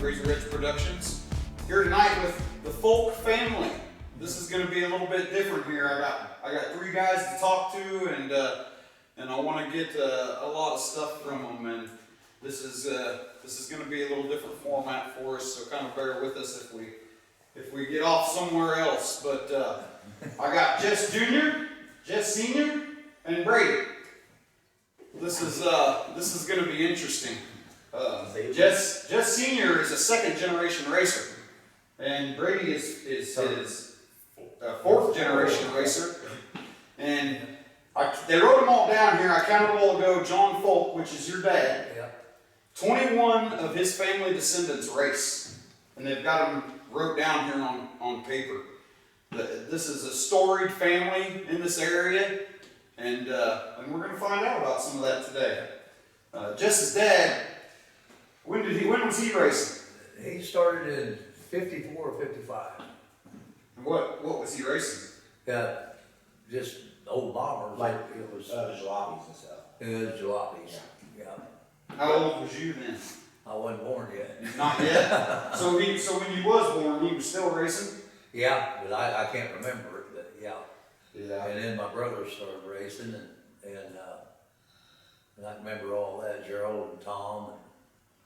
Crazy Rich Productions. Here tonight with the Folk family. This is going to be a little bit different here. I got three guys to talk to, and I want to get a lot of stuff from them. And this is going to be a little different format for us. So kind of bear with us if we get off somewhere else. But I got Jess Jr., Jess Sr., and Brady. This is going to be interesting. Jess Sr. is a second generation racer, and Brady is his fourth generation racer. And they wrote them all down here. I counted a while ago. John Folk, which is your dad, 21 of his family descendants race, and they've got them wrote down here on paper. This is a storied family in this area, and we're going to find out about some of that today. Jess's dad, when was he racing? He started in 54 or 55. And what was he racing? Yeah, just old bombers. Like it was jalopies and stuff. it was jalopies. Yeah. How old was you then? I wasn't born yet. Not yet. So when you was born, he was still racing. Yeah, but I can't remember it. But yeah. Yeah. And then my brother started racing, and I remember all that. Gerald and Tom.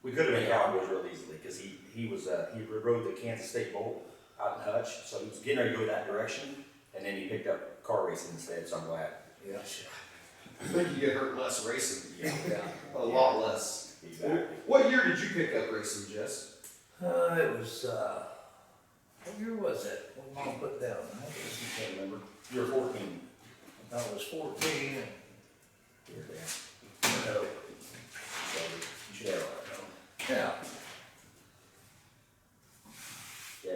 We could have been cowboys real easily because he rode the Kansas State Bowl out in Hutch, so he was getting ready to go that direction, and then he picked up car racing instead. So I'm glad. Yeah. I think you get hurt less racing. Yeah. A lot less. Exactly. What year did you pick up racing, Jess? It was what year was it? What Mom put down? I can't remember. You were 14. I was 14. You're there. No. So you should have Yeah. Yeah.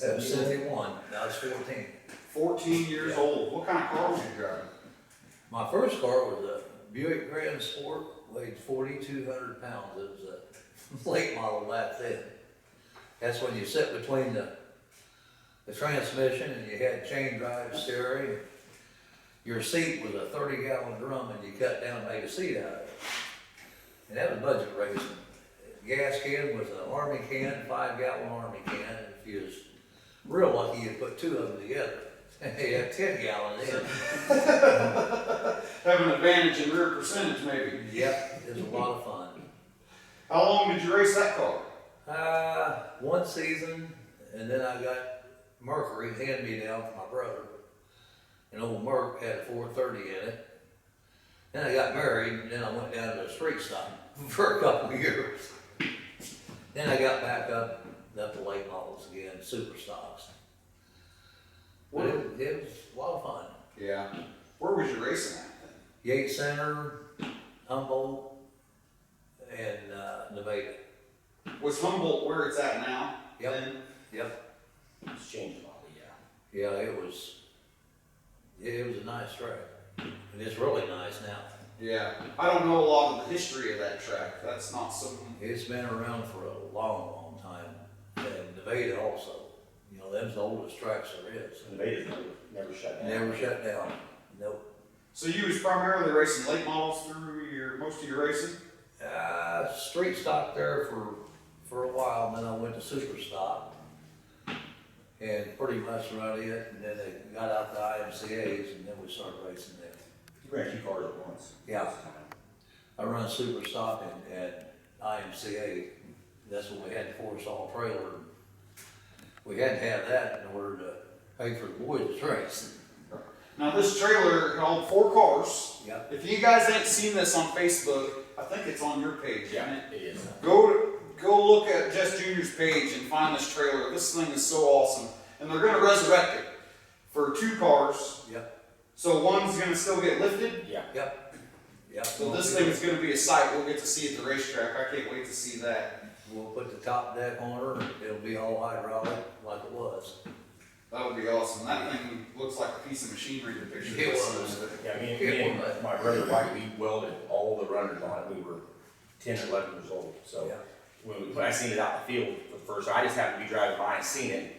That was 71. I was 14. 14 years old. What kind of car was you driving? My first car was a Buick Grand Sport, weighed 4,200 pounds. It was a late model back then. That's when you sit between the transmission and you had chain drive steering. Your seat was a 30-gallon drum and you cut down and made a seat out of it. And that was budget racing. Gas can was an Army can, 5-gallon Army can. And if you was real lucky, you'd put two of them together. You had 10 gallons in. Have an advantage in rear percentage, maybe. Yep, it was a lot of fun. How long did you race that car? One season, and then I got Mercury hand-me-down from my brother. And old Merc had a 430 in it. Then I got married, and then I went down to the street stock for a couple of years. Then I got back up to late models again, super stocks. But it was a lot of fun. Yeah. Where was you racing at then? Yates Center, Humboldt, and Nevada. Was Humboldt where it's at now? Yep. Then? Yep. It's changed a lot, yeah. Yeah, it was a nice track. And it's really nice now. Yeah. I don't know a lot of the history of that track. That's not something. It's been around for a long, long time. And Nevada also. You know, them's the oldest tracks there is. Nevada's never shut down. Never shut down. Nope. So you was primarily racing late models through most of your racing? Street stock there for a while, and then I went to super stock. And pretty much run it, and then they got out the IMCAs, and then we started racing there. You ran 2 cars at once. Yeah. I run super stock and IMCA. That's when we had the 4-stall trailer. We had to have that in order to pay for the boys' race. Now this trailer held 4 cars. Yep. If you guys ain't seen this on Facebook, I think it's on your page, isn't it? It is. Go look at Jess Jr.'s page and find this trailer. This thing is so awesome. And they're going to resurrect it for 2 cars. Yep. So one's going to still get lifted. Yeah. Yep. Yep. So this thing is going to be a sight we'll get to see at the racetrack. I can't wait to see that. We'll put the top deck on her, and it'll be all hydraulic like it was. That would be awesome. That thing looks like a piece of machinery, the picture. It this was. is. Yeah, me and my brother White, we welded all the runners on it. We were 10 or 11 years old. So Yeah. when I seen it out in the field for the first time, I just happened to be driving by and seen it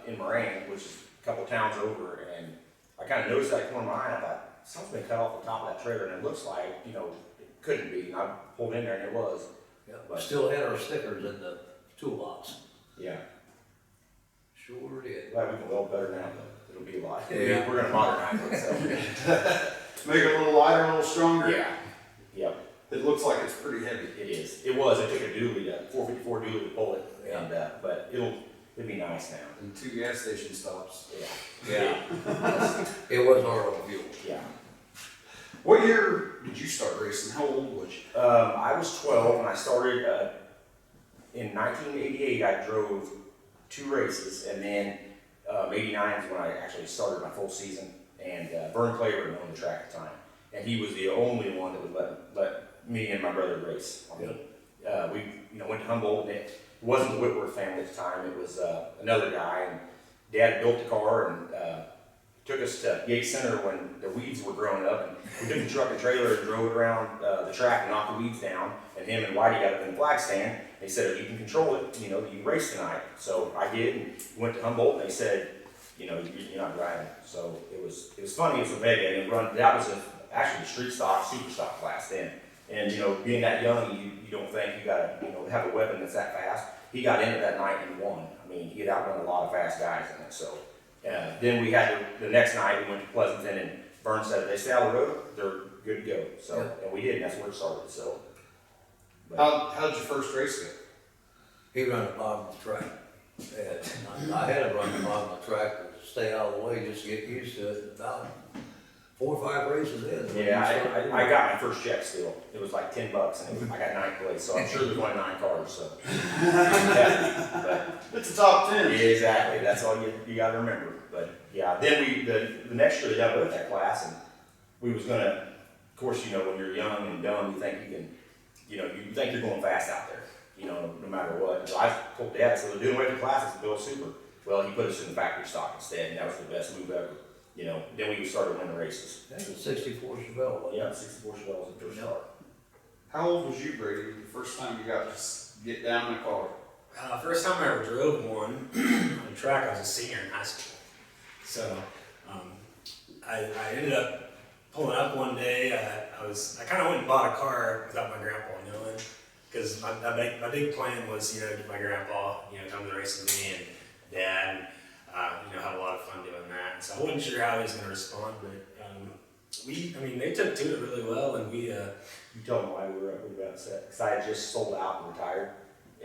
in Moraine, which is a couple towns over, and I kind of noticed that corner of my eye, and I thought, something's been cut off the top of that trailer, and it looks like, it couldn't be. And I pulled in there, and it was. Yeah. But still had our stickers in toolbox. Yeah. Sure did. Glad we can weld better now, but it'll be a lot. Yeah. We're gonna modernize it, so. Make it a little lighter, a little stronger. Yeah. Yep. It looks like it's pretty heavy. It is. It was. It took a dually, a 454 dually to pull it, Yeah. and but it'll be nice now. And 2 gas station stops. Yeah. Yeah. It was our own fuel. Yeah. What year did you start racing? How old was you? I was 12 and I started in 1988. I drove 2 races, and then 89 is when I actually started my full season. And Vern Claver owned the track at the time, and he was the only one that would let me and my brother race. I mean, we went to Humboldt, and it wasn't the Whitworth family at the time. It was another guy, and Dad built the car and took us to Yates Center when the weeds were growing up, and we took the truck and trailer and drove it around the track and knocked the weeds down. And him and Whitey got up in the flag stand. They said, if you can control it, you can race tonight. So I did, and went to Humboldt, and they said, you're not driving. So it was funny. It was a mega, and that was actually a street stock, super stock class then. And being that young, you don't think you got to have a weapon that's that fast. He got in it that night and won. I mean, he had outrun a lot of fast guys in it. So then we had the next night, we went to Pleasanton, and Vern said, if they stay on the road, they're good to go. So and we did, and that's where it started. So How'd your first race go? He ran the bottom of the track. And I had to run the bottom of the track to stay out of the way, just to get used to it. About 4 or 5 races in. yeah, I got my first check still. It was like $10, and I got 9th place. So I'm sure there's only 9 cars. So but It's a top 10. yeah, exactly. That's all you got to remember. But yeah, then the next year they got with that class, and we was gonna. Of course, when you're young and dumb, you think you can. You think you're going fast out there. No matter what. So I told Dad, so they're doing away with the classes to build super. Well, he put us in the factory stock instead, and that was the best move ever. Then we started winning races. That was 64 Chevelle. wasn't it? Yeah, 64 Chevelle was the first start. How old was you, Brady, the first time you got to get down in a car? First time I ever drove one on the track, I was a senior in high school. So I ended up pulling up one day. I kind of went and bought a car without my grandpa knowing, because my big plan was get my grandpa come to the race with me and Dad, and have a lot of fun doing that. So I wasn't sure how he was going to respond, but they took to it really well, and we. You told them why we were upset. Because I had just sold out and retired,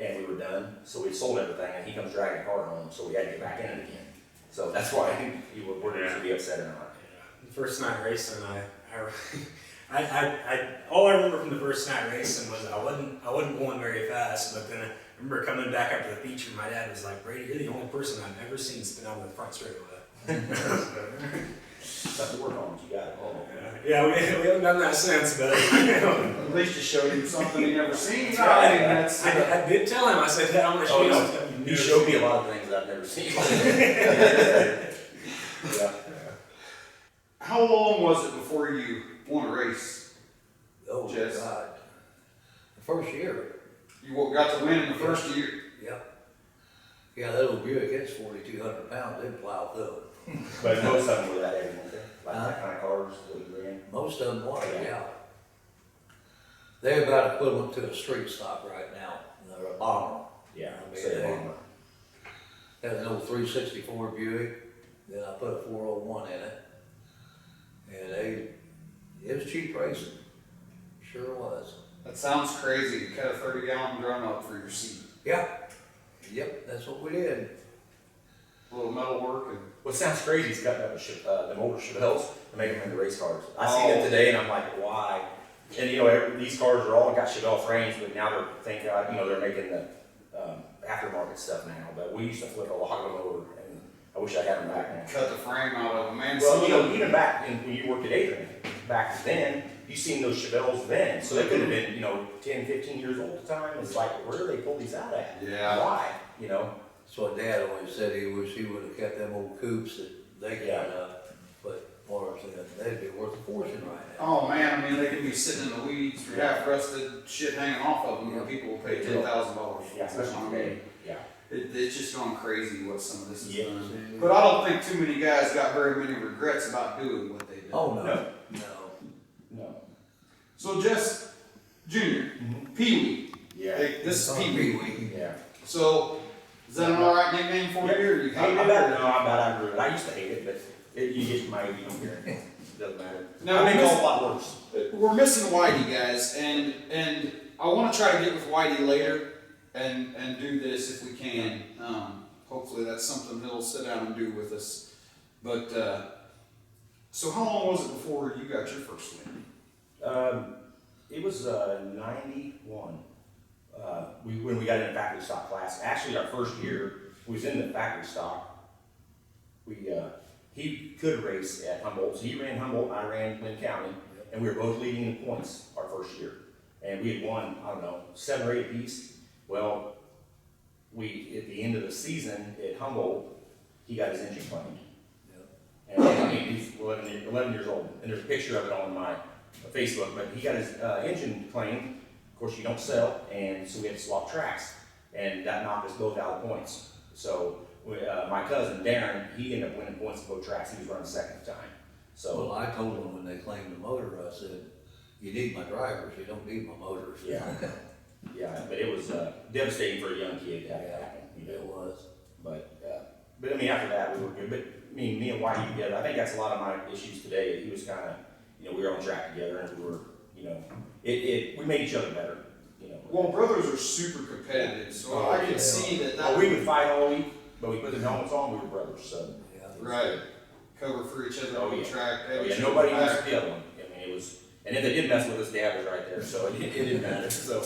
and we were done. So we sold everything, and he comes dragging a car home, so we had to get back in it again. So that's why you were going to be upset or not. The first night racing, all I remember from the first night racing was I wasn't going very fast, but then I remember coming back up to the feature, my dad was like, Brady, you're the only person I've ever seen spin out of the front straightaway. Stuff to work on, but you got it. Yeah, we haven't done that since, but At least you showed him something he never seen. that's right. I did tell him, I said, Dad, I'm going to show you something. He showed me a lot of things I've never seen. Yeah. How long was it before you won a race? Oh, Jess. God. The first year. You got to win in the first year. Yep. Yeah, that old Buick, it's 4,200 pounds. They plow through it. But most of them were that heavy, weren't they? Like that kind of cars that you ran. Most of them were, yeah. They're about equivalent to a street stock right now. They're a bomber. Yeah, I mean, say they- bomber. Had an old 364 Buick, then I put a 401 in it. And it was cheap racing. Sure was. That sounds crazy. You cut a 30-gallon drum up for your seat. Yeah. Yep, that's what we did. A little metal work and. What sounds crazy is cutting up them older Chevelles and making them into race cars. I see them today and I'm like, why? And these cars are all got Chevelle frames, but now they're making the aftermarket stuff now. But we used to flip a lot of them over, and I wish I had them back now. Cut the frame out of them, man. Well, even back when you worked at Adrian, back then, you seen those Chevelles then, so they could have been 10, 15 years old at the time. It's like, where do they pull these out at? Yeah. Why? That's what Dad always said. He wish he would have kept them old coupes that they got up. But Morris said they'd be worth a fortune right now. Oh man, they could be sitting in the weeds, half rusted, shit hanging off of them, and people will pay $10,000. Yeah, especially today. Yeah. It's just gone crazy what some of this is Yeah. done. But I don't think too many guys got very many regrets about doing what they did. Oh, no. No. No. So Jess Junior, Pee Wee. Yeah. Hey, this is Pee Wee. Yeah. So, is that an alright nickname for you, or you hate it? I'm bad, I agree. I used to hate it, but you get to my age, you don't care. It doesn't matter. Now, I make it a lot worse. We're missing Whitey, guys, and I want to try to get with Whitey later and do this if we can. Hopefully that's something he'll sit down and do with us. But so how long was it before you got your first win? It was 91. When we got in the factory stock class. Actually, our first year we was in the factory stock. He could race at Humboldt, so he ran Humboldt and I ran Lynn County, and we were both leading in points our first year. And we had won, I don't know, 7 or 8 apiece. Well, at the end of the season at Humboldt, he got his engine claimed. And I mean, he's 11 years old, and there's a picture of it on my Facebook, but he got his engine claimed. Of course, you don't sell, and so we had to swap tracks, and that knocked us both out of points. So my cousin Darren, he ended up winning points at both tracks. He was running second at the time. So Well, I told them when they claimed the motor, I said, you need my drivers, you don't need my motors. yeah, yeah, but it was devastating for a young kid to have that happen. You It know? was. But I mean, after that, we were good. But I mean, me and Whitey together, I think that's a lot of my issues today. He was kind of, we were on track together, and we were, we made each other better. Well, brothers are super competitive, so I can see that. Well, we would fight all week, but we put the helmets on. We were brothers, so. Yeah. Right. Cover for each other on the track. Oh, yeah, nobody messed with the other one. I mean, it was, and if they did mess with us, Dad was right there, so it didn't matter. So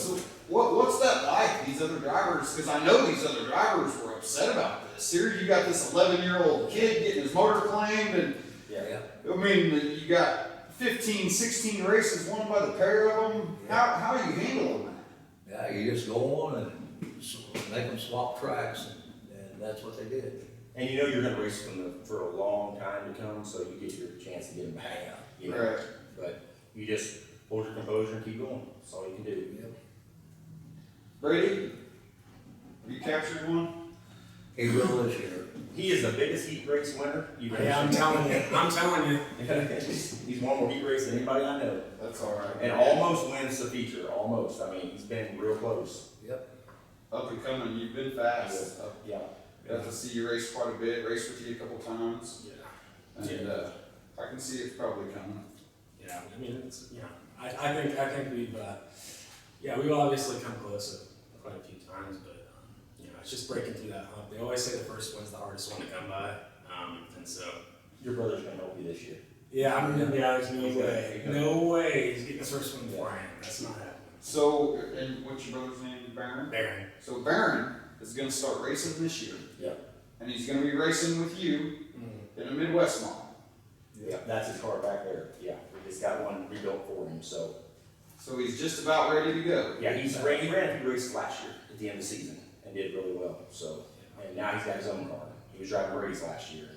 What's that like, these other drivers? Because I know these other drivers were upset about this. Here you got this 11-year-old kid getting his motor claimed, and yeah. I mean, you got 15, 16 races won by the pair of them. How are you handling that? Yeah, you just go on and make them swap tracks, and that's what they did. And you're going to race them for a long time to come, so you get your chance to get them back. Right. But you just hold your composure and keep going. That's all you can do. Yep. Brady, have you captured one? He will this year. He is the biggest heat race winner you've ever Yeah, I'm telling you. He's won more heat race than anybody I know. That's all right. And almost wins the feature, almost. I mean, he's been real close. Yep. Up and coming, you've been fast. Yeah. Got to see you race quite a bit, raced with you a couple times. Yeah. And I can see it's probably coming. Yeah, I mean, I think we've obviously come close quite a few times, but it's just breaking through that hump. They always say the first one's the hardest one to come by, and so. Your brother's gonna help you this year. Yeah, there's no He's way, gonna- no way he's getting the first one before I am. That's not happening. So, and what's your brother's name? Baron? Baron. So Baron is gonna start racing this year. Yeah. And he's gonna be racing with you in a Midwest model. Yeah, that's his car back there. Yeah, we just got one rebuilt for him, so. So he's just about ready to go. Yeah, he ran a few races last year at the end of the season and did really well. So, and now he's got his own car. He was driving Brady's last year.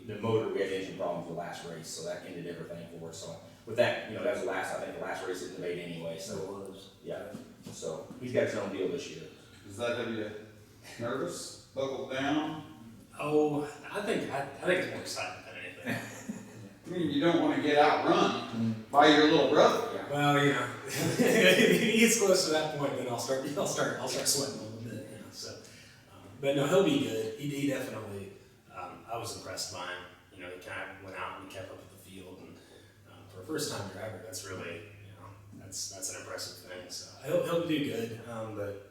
The motor, we had engine problems the last race, so that ended everything for us. So with that, that was the last race in the debate anyway. So So it was. yeah, so he's got his own deal this year. Does that have you nervous? Buckled down? Oh, I think it's more exciting than anything. I mean, you don't want to get outrun by your little brother. Yeah. Well, if he gets close to that point, then I'll start sweating a little bit. So, but no, he'll be good. He definitely. I was impressed by him. He kind of went out and kept up with the field, and for a first-time driver, that's really, that's an impressive thing. So he'll do good. But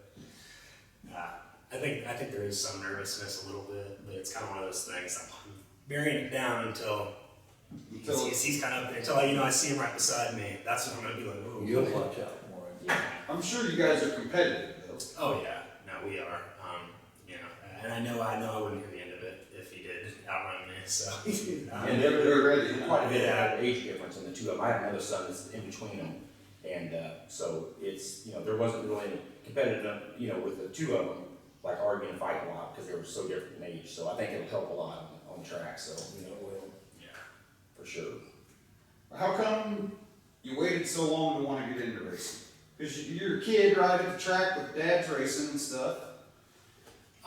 I think there is some nervousness a little bit, but it's kind of one of those things. I'm burying it down until he's kind of up there. Until I see him right beside me. That's when I'm gonna be like, oh. You'll watch out for him. Yeah. I'm sure you guys are competitive though. Oh yeah, no, we are. And I know I wouldn't hear the end of it if he did outrun me. So. And they're ready. Quite a bit of age difference in the two of them. I have another son that's in between them, and so it's there wasn't really any competitive with the two of them like arguing and fighting a lot because they were so different in age. So I think it'll help a lot on the track. So Yeah. for sure. How come you waited so long to want to get into racing? Because you're a kid right at the track with dad's racing and stuff.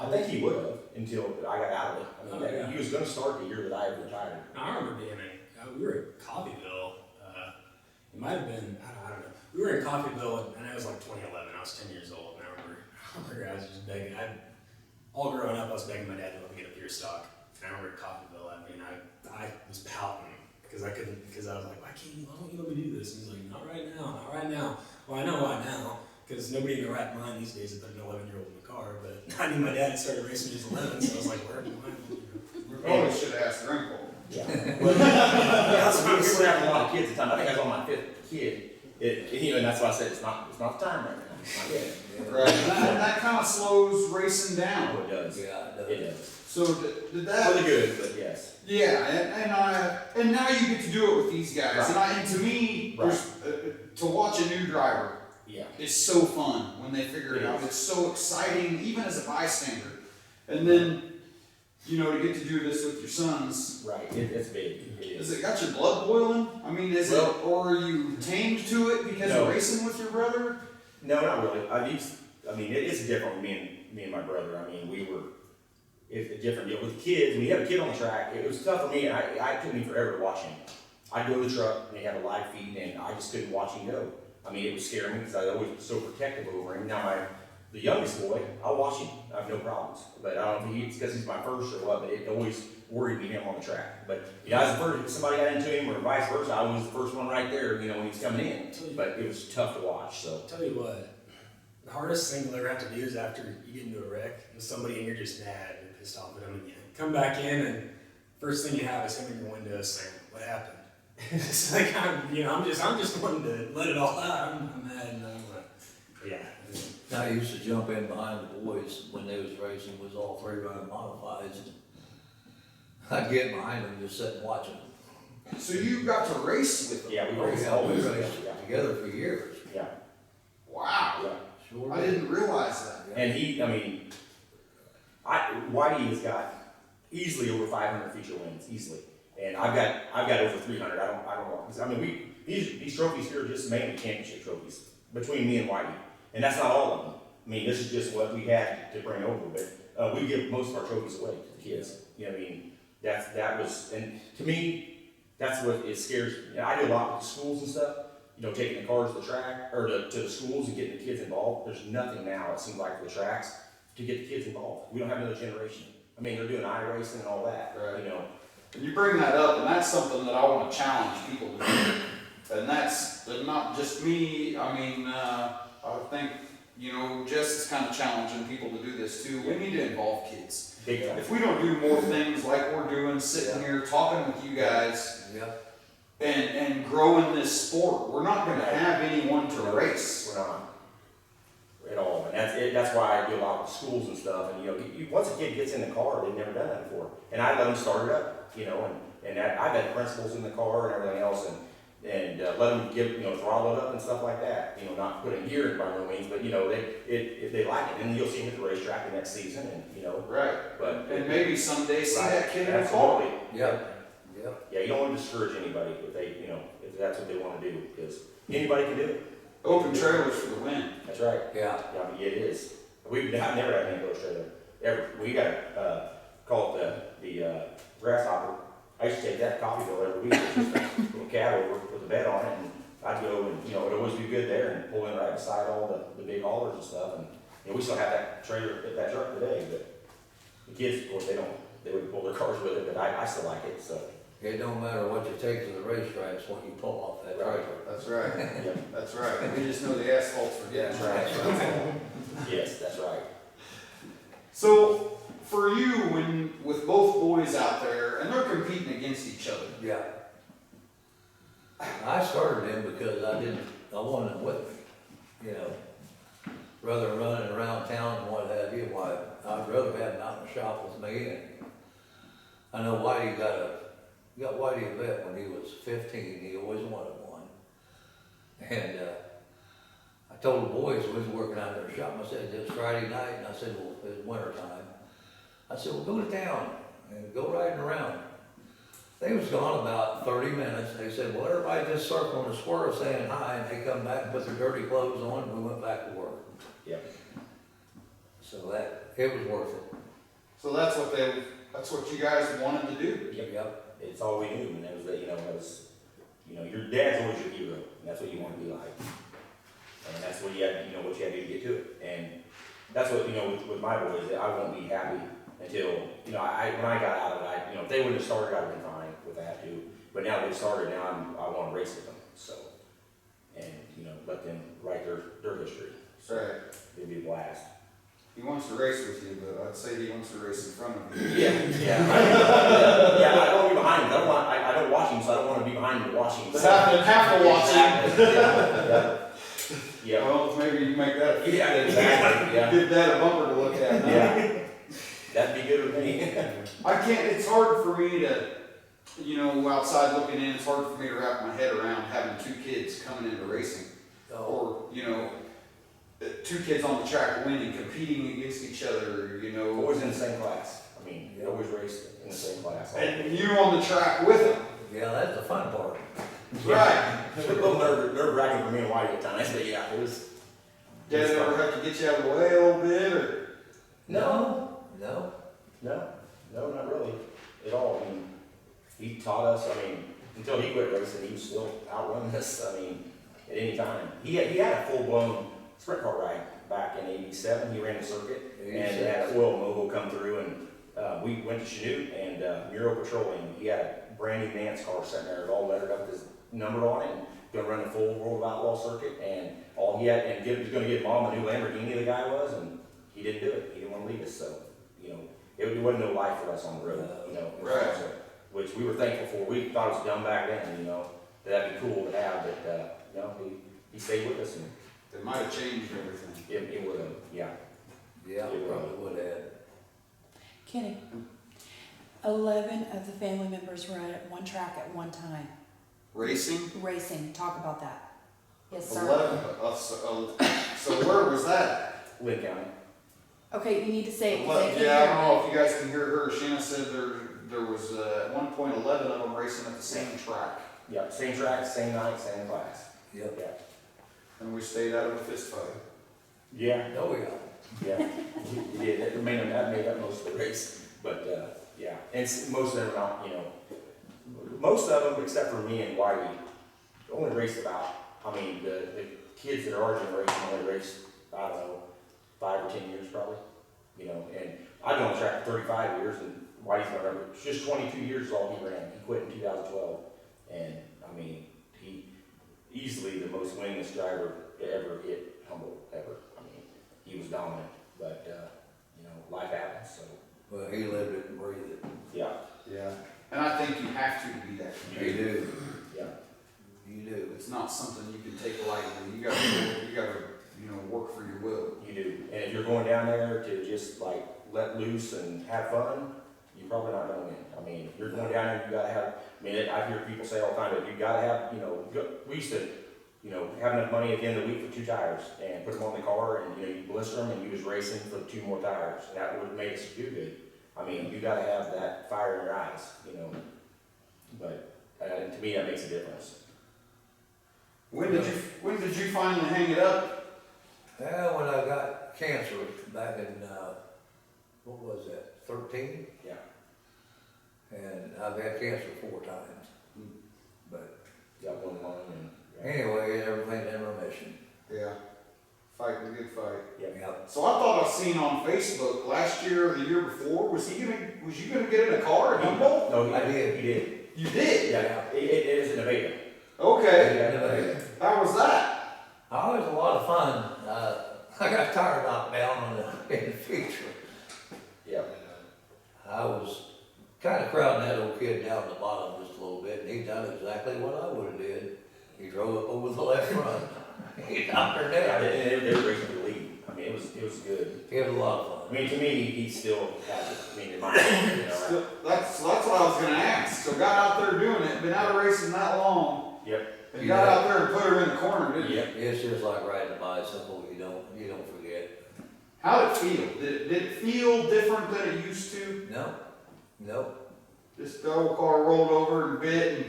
I think he would have until I got out of it. I mean, Oh, yeah. he was going to start the year that I retired. I remember being we were at Coffeyville. It might have been, I don't know. We were in Coffeyville, and it was like 2011. I was 10 years old, and I remember I was just begging. All growing up, I was begging my dad to let me get a beer stock. And I remember at Coffeyville, I was pouting because I couldn't, because I was like, why don't you let me do this? And he's like, not right now, not right now. Well, I know why now, because nobody in their right mind these days would put an 11-year-old in the car, but I knew my dad had started racing when he was 11, so I was like, where am I? Probably should have asked Grandpa. Yeah. Well, yeah, so we were having a lot of kids at the time. I think I was on my 5th kid. And that's why I said it's not the time right now. It's not yet. Right, and that kind of slows racing down. Oh, it does. Yeah, it does. It does. So did that? For the good, but yes. Yeah, and now you get to do it with these guys. Right. And to me, Right. to watch a new driver Yeah. is so fun when they figure it out. It's so exciting, even as a bystander. And then, to get to do this with your sons. Right. It's big. It Has is. it got your blood boiling? I mean, or are you tamed to it because No. of racing with your brother? No, not really. It's different with me and my brother. It's a different deal. With kids, when you have a kid on the track, it was tough for me. It took me forever to watch him. I'd go to the truck, and they had a live feed, and I just couldn't watch him go. It was scaring me because I was always so protective over him. Now, the youngest boy, I'll watch him. I have no problems. But I don't know if it's because he's my first or what, but it always worried me him on the track. But if somebody got into him or vice versa, I was the first one right there, when he was coming in. But it was tough to watch. So I'll tell you what, the hardest thing you'll ever have to do is after you get into a wreck with somebody and you're just mad and pissed off at them, and you come back in and first thing you have is him in your window saying, "What happened?" It's like I'm just wanting to let it all out. I'm mad and I'm like, yeah. I used to jump in behind the boys when they was racing, was all 3-run modifieds. I'd get behind them, just sit and watch them. So you got to race with them? yeah, we We always raced yeah. together for years. Yeah. Wow. Yeah. Sure. I didn't realize that. And Whitey has got easily over 500 feature wins, easily. And I've got over 300. I don't know. 'Cause, these trophies here are just mainly championship trophies between me and Whitey. And that's not all of them. This is just what we had to bring over. But we give most of our trophies away to the kids. And to me, that's what it scares me. I do a lot with the schools and stuff. Taking the cars to the track or to the schools and getting the kids involved. There's nothing now, it seems like, for the tracks to get the kids involved. We don't have another generation. They're doing iRacing and all that. Right. You know. And you bring that up, and that's something that I want to challenge people to do. And that's not just me. I think, Jess is kind of challenging people to do this too. We need to involve kids. Big time. If we don't do more things like we're doing, sitting here talking with you guys, Yep. and growing this sport, we're not going to have anyone to race. We're not at all, and that's why I do a lot with schools and stuff. And once a kid gets in the car, they've never done that before, and I let them start it up. I've had principals in the car and everything else, and let them get throttle it up and stuff like that. Not putting gear in by no means, but they like it, and you'll see them at the racetrack the next season, and Right. But And maybe someday see right, that kid in the car. absolutely. Yep. Yep. Yeah, you don't want to discourage anybody if they if that's what they want to do, because anybody can do it. Open trailers for the win. That's right. Yeah. Yeah, it is. I've never had an English trailer ever. We got call it the grasshopper. I used to take that to Coffeyville every week. It's just a little cab over with a bed on it, and I'd go and it'd always be good there and pull in right beside all the big haulers and stuff. And we still have that trailer, that truck today, but the kids, of course, they wouldn't pull their cars with it, but I still like it. So It don't matter what you take to the racetrack, it's what you pull off that Right. trailer. That's right. yeah, That's right. We just know the asphalt's for getting that's right. Yes, that's right. So, for you, with both boys out there, and they're competing against each other. Yeah. I started him because I wanted him with me, rather than running around town and what have you. Why, I'd rather have him out in the shop with me. And I know Whitey got Whitey a vet when he was 15. He always wanted one. And I told the boys, we was working out in their shop, I said, it's Friday night, and I said, well, it's winter time. I said, well, go to town and go riding around. They was gone about 30 minutes. They said, well, everybody just circling the square saying hi, and they come back and put their dirty clothes on, and we went back to work. Yep. So it was worth it. So that's what you guys wanted to do. Yep. It's all we knew, and it was that your dad's always your hero, and that's what you want to be like, and that's what you had, what you had to do to get to it. And that's what, with my boys, I won't be happy until, when I got out of it, if they wouldn't have started, I would have been fine with that too. But now they've started, now I want to race with them, so, and, let them write their history. So Right. it'd be a blast. He wants to race with you, but I'd say he wants to race in front of you. Yeah. I don't want to be behind him. I don't watch him, so I don't want to be behind him watching him. Have to watch Exactly. Yeah. Well, maybe you can make that. Yeah, exactly, yeah. Give Dad a bumper to look at. Huh? Yeah. That'd be good with me. I can't. It's hard for me to, outside looking in. It's hard for me to wrap my head around having two kids coming into racing, or two kids on the track winning, competing against each other. Always in the same class. I mean, you always raced in the same class. And you on the track with them. Yeah, that's the fun part. Right. It was a little nerve-wracking for me and Whitey at times, but yeah, it was. Dad ever have to get you out of the way a little bit, or? No, not really at all. I mean, he taught us. Until he quit racing, he was still outrunning us. At any time. He had a full-blown sprint car ride back in '87. He ran the circuit and had an oil mogul come through, and we went to Chanute and Muro Petroleum. He had a brand new Nance car sitting there, it all lettered up his number on it, and gonna run the full World of Outlaw circuit. And all he had, and he was gonna get Mom a new Lamborghini. The guy was, and he didn't do it. He didn't want to leave us, so it wasn't no life for us on the road. Right. Which we were thankful for. We thought it was dumb back then. That'd be cool to have, but he stayed with us, and It might have changed everything. it would have, yeah. Yeah, probably would have. Kenny, 11 of the family members were at one track at one time, Racing. racing. Talk about that. Yes, sir. 11. So where was that? Lynn County. Okay, you need to say it. 'Cause they can't Yeah, I don't hear know if you guys can hear her. Shanna said there was at one point 11 of them racing at the same track, Yeah, same track, same night, same class. Yep. Yeah. and we stayed out of a fist fight. Yeah. No, we got. Yeah. You did. That made up most of the race. But yeah, and most of them are not. Most of them, except for me and Whitey, only raced about. The kids that are our generation only raced, I don't know, 5 or 10 years probably. And I've been on the track for 35 years, and Whitey's been around. Just 22 years is all he ran. He quit in 2012, and he easily the most winningest driver to ever hit Humboldt ever. He was dominant, but life happens. So Well, he lived it and breathed it. yeah, Yeah, and I think you have to be that. You do. yeah, You do. It's not something you can take lightly. You gotta work for your will. you do. And if you're going down there to just like let loose and have fun, you're probably not going to win. If you're going down there, you gotta have. I hear people say all the time that you gotta have. We used to. Have enough money at the end of the week for 2 tires and put them on the car, and you blister them, and you was racing for 2 more tires. That would make us do good. You got to have that fire in your eyes, But to me, that makes a difference. When did you finally hang it up? Yeah, when I got cancer back in, what was that, 13? Yeah. And I've had cancer 4 times. But Got one lung and. anyway, everything's in remission. Yeah, fighting a good fight. Yep. So I thought I seen on Facebook last year or the year before. Was you gonna get in a car at Humboldt? No, I did. He did. You did. Yeah. It is in Nevada. Okay. Yeah. How was that? Oh, it was a lot of fun. I got tired knocked down in the feature. Yeah. I was kind of crowding that old kid down the bottom just a little bit, and he done exactly what I would have did. He drove up over the left front. He knocked her Yeah, down. they were racing for the lead. It was good. It was a lot of fun. To me, he still has it. In my opinion, That's what I was gonna ask. So got out there doing it, been out of racing that long. Yep. And got out there and put her in the corner, didn't you? Yep. It's just like riding a bicycle. You don't forget. How'd it feel? Did it feel different than it used to? No. Just the old car rolled over and bit and.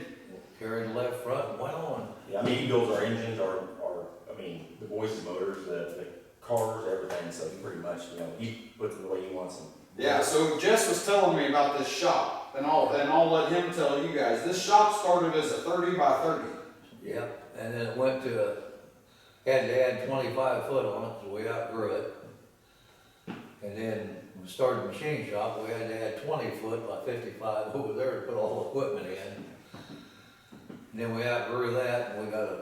Carried the left front and went on. Yeah, he builds our engines, the boys' motors, the cars, everything. So he pretty much, he puts them the way he wants them. Yeah, so Jess was telling me about this shop, and I'll let him tell you guys. This shop started as a 30 by 30. Yep. And then it went to had to add 25 foot on it, so we outgrew it. And then when we started the machine shop, we had to add 20 foot by 55 over there to put all the equipment in. And then we outgrew that and we got a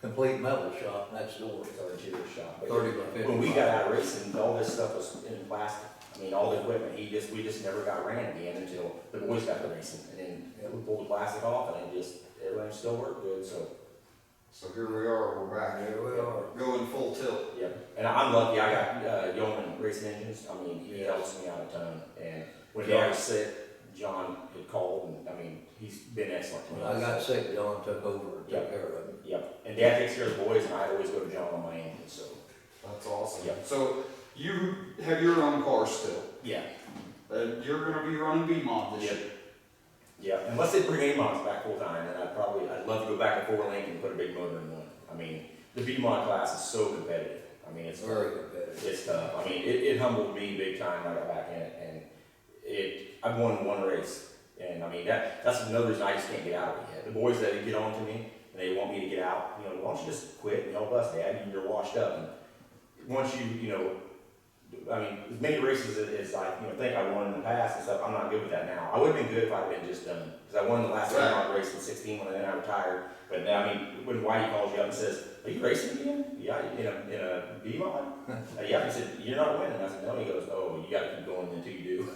complete metal shop next door. 32 shop. But 30 by 55. when we got out of racing, all this stuff was in plastic. I mean, all the equipment, we just never got ran again until the boys got to racing. And then we pulled the plastic off and everything still worked good, so. So here we are, we're back. Here we are. Going full tilt. Yep, and I'm lucky, I got Yeoman Racing Engines, I mean, he helps me out a ton, and when Dad was sick, John had called, and I mean, he's been excellent to me. When I got sick, John took over and took care of it. Yep, and Dad takes care of the boys, and I always go to John on my engine, so. That's awesome. Yep. So you have your own car still. Yeah. You're gonna be running B-Mod this Yep. year. Yeah, unless they bring A-Mods back full time, then I'd love to go back to 4-link and put a big motor in one. I mean, the B-Mod class is so competitive, I mean, it's Very competitive. it's tough. I mean, it humbled me big time when I got back in it, and I've won one race, and I mean, that's another reason I just can't get out of it yet. The boys that get on to me, and they want me to get out, you know, why don't you just quit and help us, Dad, you're washed up, and once you know, I mean, as many races as I, think I won in the past and stuff, I'm not good with that now. I would've been good if I'd been just done, because I won the last A-Mod race in 16 when then I retired, but now, I mean, when Whitey calls you up and says, are you racing again? Yeah, in a B-Mod? Yeah, he said, you're not winning. I said, no, he goes, oh, you gotta keep going until you do.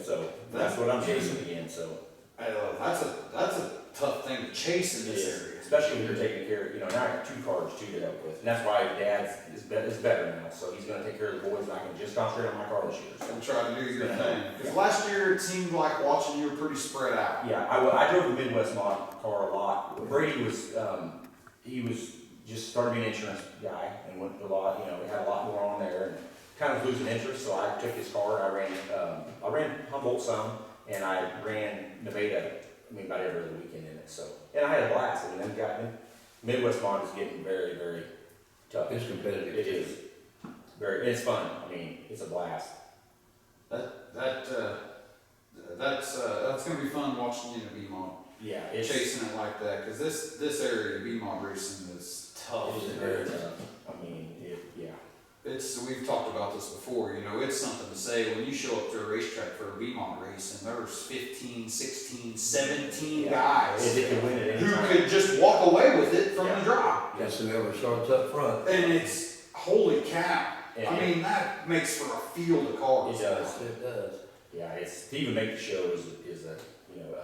So that's what I'm chasing again, so. That's a tough thing to chase in It this is, area. especially when you're taking care of, now I got 2 cars too to help with, and that's why Dad is better now, so he's gonna take care of the boys, and I can just concentrate on my car this year. So. And try to do your thing. Because last year it seemed like watching you were pretty spread out. Yeah, I drove the Midwest mod car a lot. Brady was, he was just started being an insurance guy and went a lot, he had a lot more on there and kind of losing interest, so I took his car and I ran Humboldt some, and I ran Nevada, about every other weekend in it, so. And I had a blast, and then Midwest mod is getting very, very tough. It's competitive. It is. It's fun. I mean, it's a blast. That's gonna be fun watching you in a B-Mod. Yeah, Chasing it like that, because this area of B-Mod racing is tough. It's very tough. I mean, yeah. We've talked about this before, it's something to say when you show up to a racetrack for a B-Mod race and there's 15, 16, 17 guys They can win it who anytime. could just walk away with it from the drop. Guess whoever starts up front. And it's, holy cow. And I mean, that makes for a field of cars. It does. It does. Yeah, to even make the show is a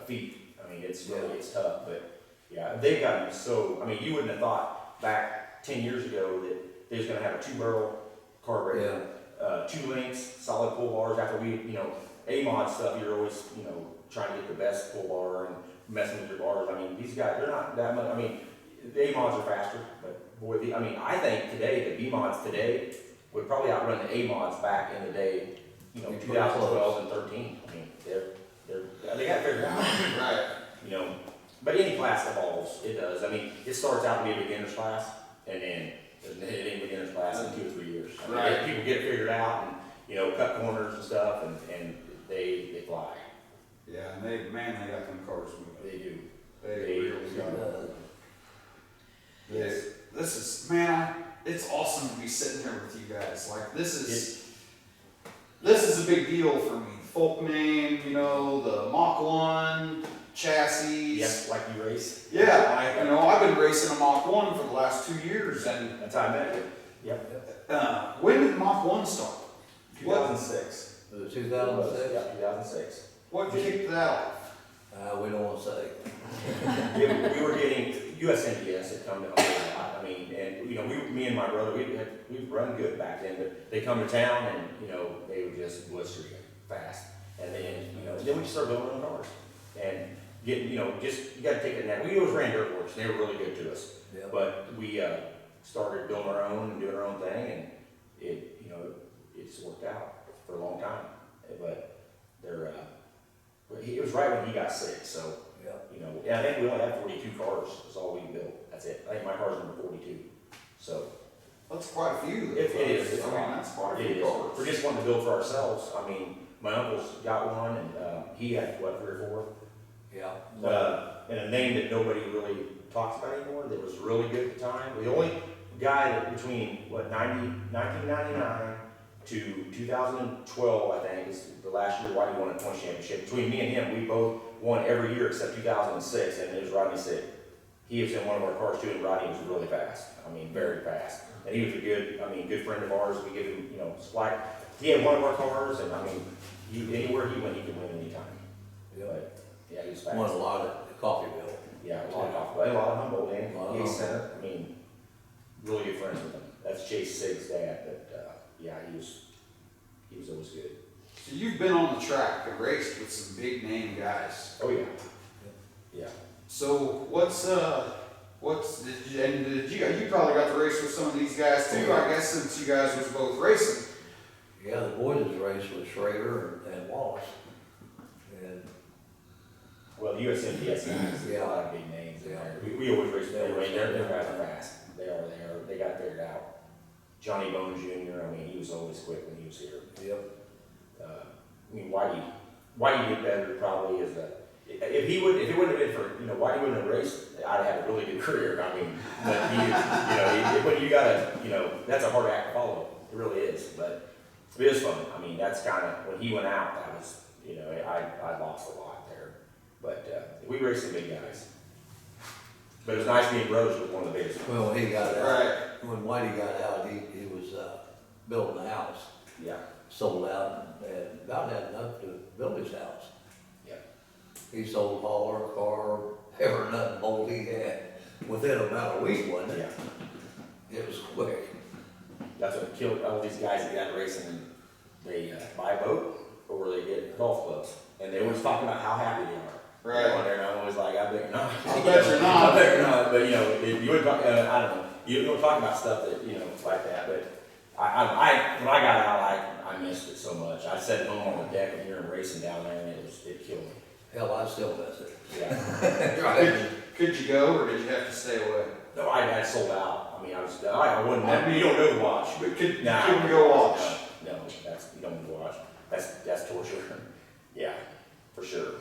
feat. I mean, it's tough, but yeah, they've gotten so. I mean, you wouldn't have thought back 10 years ago that they was gonna have a 2-barrel carburetor, 2 links, solid pull bars. After A-Mod stuff, you're always trying to get the best pull bar and messing with your bars. I mean, these guys, they're not that much. I mean, the A-Mods are faster, but boy, I think today the B-Mods today would probably outrun the A-Mods back in the day. 2012 and 13. I mean, they got it figured out. Right. But any class evolves. It does. I mean, it starts out to be a beginner's class, and then it ain't beginner's class in 2 or 3 years. I mean, Right. People get it figured out, and cut corners and stuff, and they fly. Yeah, and they got them cars moving. They do. They really do. got it. Yes. This is, it's awesome to be sitting here with you guys. Like, this is a big deal for me. Folk name, the Mach 1 chassis. Yes, like you race. Yeah, I've been racing a Mach 1 for the last 2 years, and That's how I met you. Yep. when did Mach 1 start? 2006. Was it 2006? Yeah, 2006. What kicked that off? We don't want to say. Yeah, we were getting USNPS had come to Humboldt a lot. I mean, and me and my brother, we'd run good back then, but they come to town and they would just blister you fast, and then then we just started building our own cars and getting you got to take it now. We always ran dirt works, and they were really good to us, Yeah. but we started building our own and doing our own thing, and it's worked out for a long time, but it was right when he got sick, so. Yeah. And I think we only had 42 cars, that's all we built, that's it. I think my car's number 42, so. That's quite a few. It is. It's a lot. That's quite a It few is. cars. We're just wanting to build for ourselves. I mean, my uncle's got one, and he had, 3 or 4? Yeah. And a name that nobody really talks about anymore, that was really good at the time. The only guy that between, 1999 to 2012, I think, is the last year Whitey won a point championship. Between me and him, we both won every year except 2006, and it was Rodney said. He was in one of our cars too, and Rodney was really fast. I mean, very fast. And he was a good friend of ours. We give him, supply. He had one of our cars, and I mean, anywhere he went, he could win anytime. Yeah. But, yeah, he was fast. Won a lot at Coffeyville. Yeah, a lot of golf, a lot of Humboldt, man. A lot of He Humboldt. center. I mean, really good friends with him. That's Chase Sig's dad, but yeah, he was always good. So you've been on the track and raced with some big name guys. Oh yeah, yeah. So did you probably got to race with some of these guys too, I guess, since you guys was both racing. Yeah, the boys' race with Schrader and Wallace. And Well, the USMPS guys, Yeah. a lot of big names in Yeah. there. We always race with them. I mean, they're guys are fast. They are. They got it figured out. Johnny Bone Jr. I mean, he was always quick when he was here. yep. I mean, Whitey did better probably as a. If it wouldn't have been for, Whitey wouldn't have raced, I'd have had a really good career. I mean, but when you gotta, that's a hard act to follow. It really is. But it is fun. I mean, that's kind of, when he went out, that was, I lost a lot there. But we raced some big guys. But it was nice being brothers with one of the biggest. Well, when he got out, Right. when Whitey got out, he was building a house, Yeah, sold out, and about had enough to build his house. yeah. He sold hauler, car, ever nothing bolt he had within about a week, wasn't it? Yeah. It was quick. That's what killed all these guys that got racing. And they buy a boat or they get golf clubs. And they always talk about how happy they are. Right. On there, and I'm always like, I bet you're not. I bet you're not. I bet you're not. But if you would talk, I don't know. You don't talk about stuff that like that. But when I got out, I missed it so much. I sat at home on the deck and hearing racing down there, and it killed me. Hell, I still miss it. Yeah. Could you go or did you have to stay away? No, I sold out. I mean, I wouldn't. You don't know to watch. But couldn't you Nah, go watch? No, you don't watch. That's torture. Yeah, for sure.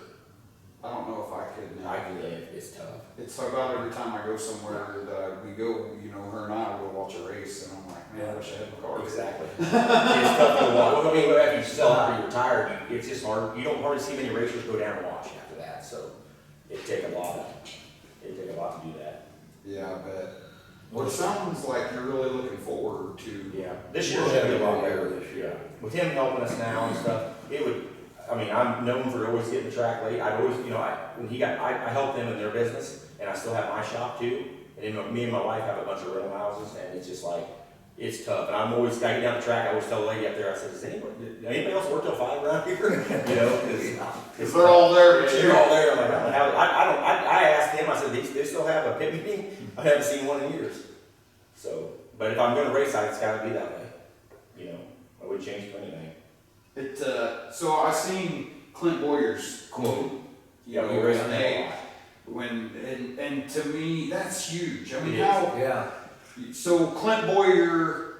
I don't know if I could now. I can live. It's tough. It's about every time I go somewhere that we go, her and I will watch a race, and I'm like, man, I wish I had my car. Exactly. It's tough to watch. Well, I mean, after you sell out or you retire, it's just hard. You don't hardly see many racers go down and watch after that. So it take a lot to do that. Yeah, I bet. Well, it sounds like you're really looking forward to. Yeah. This year's gonna be a lot better this year. With him helping us now and stuff, I'm known for always getting the track late. I helped them in their business, and I still have my shop too. And then me and my wife have a bunch of rental houses, and it's just like, it's tough. And I get down the track, I always tell the lady up there, I said, does anybody else work till 5 around here? Because they're all there, but They're all there. I'm like, I asked him, I said, they still have a pit meeting? I haven't seen one in years. So, but if I'm gonna race, it's gotta be that way. I wouldn't change it for anything. So I seen Clint Boyer's quote. Yeah, we raced Hey, a lot. and to me that's huge. I mean, It is. how? Yeah. So Clint Boyer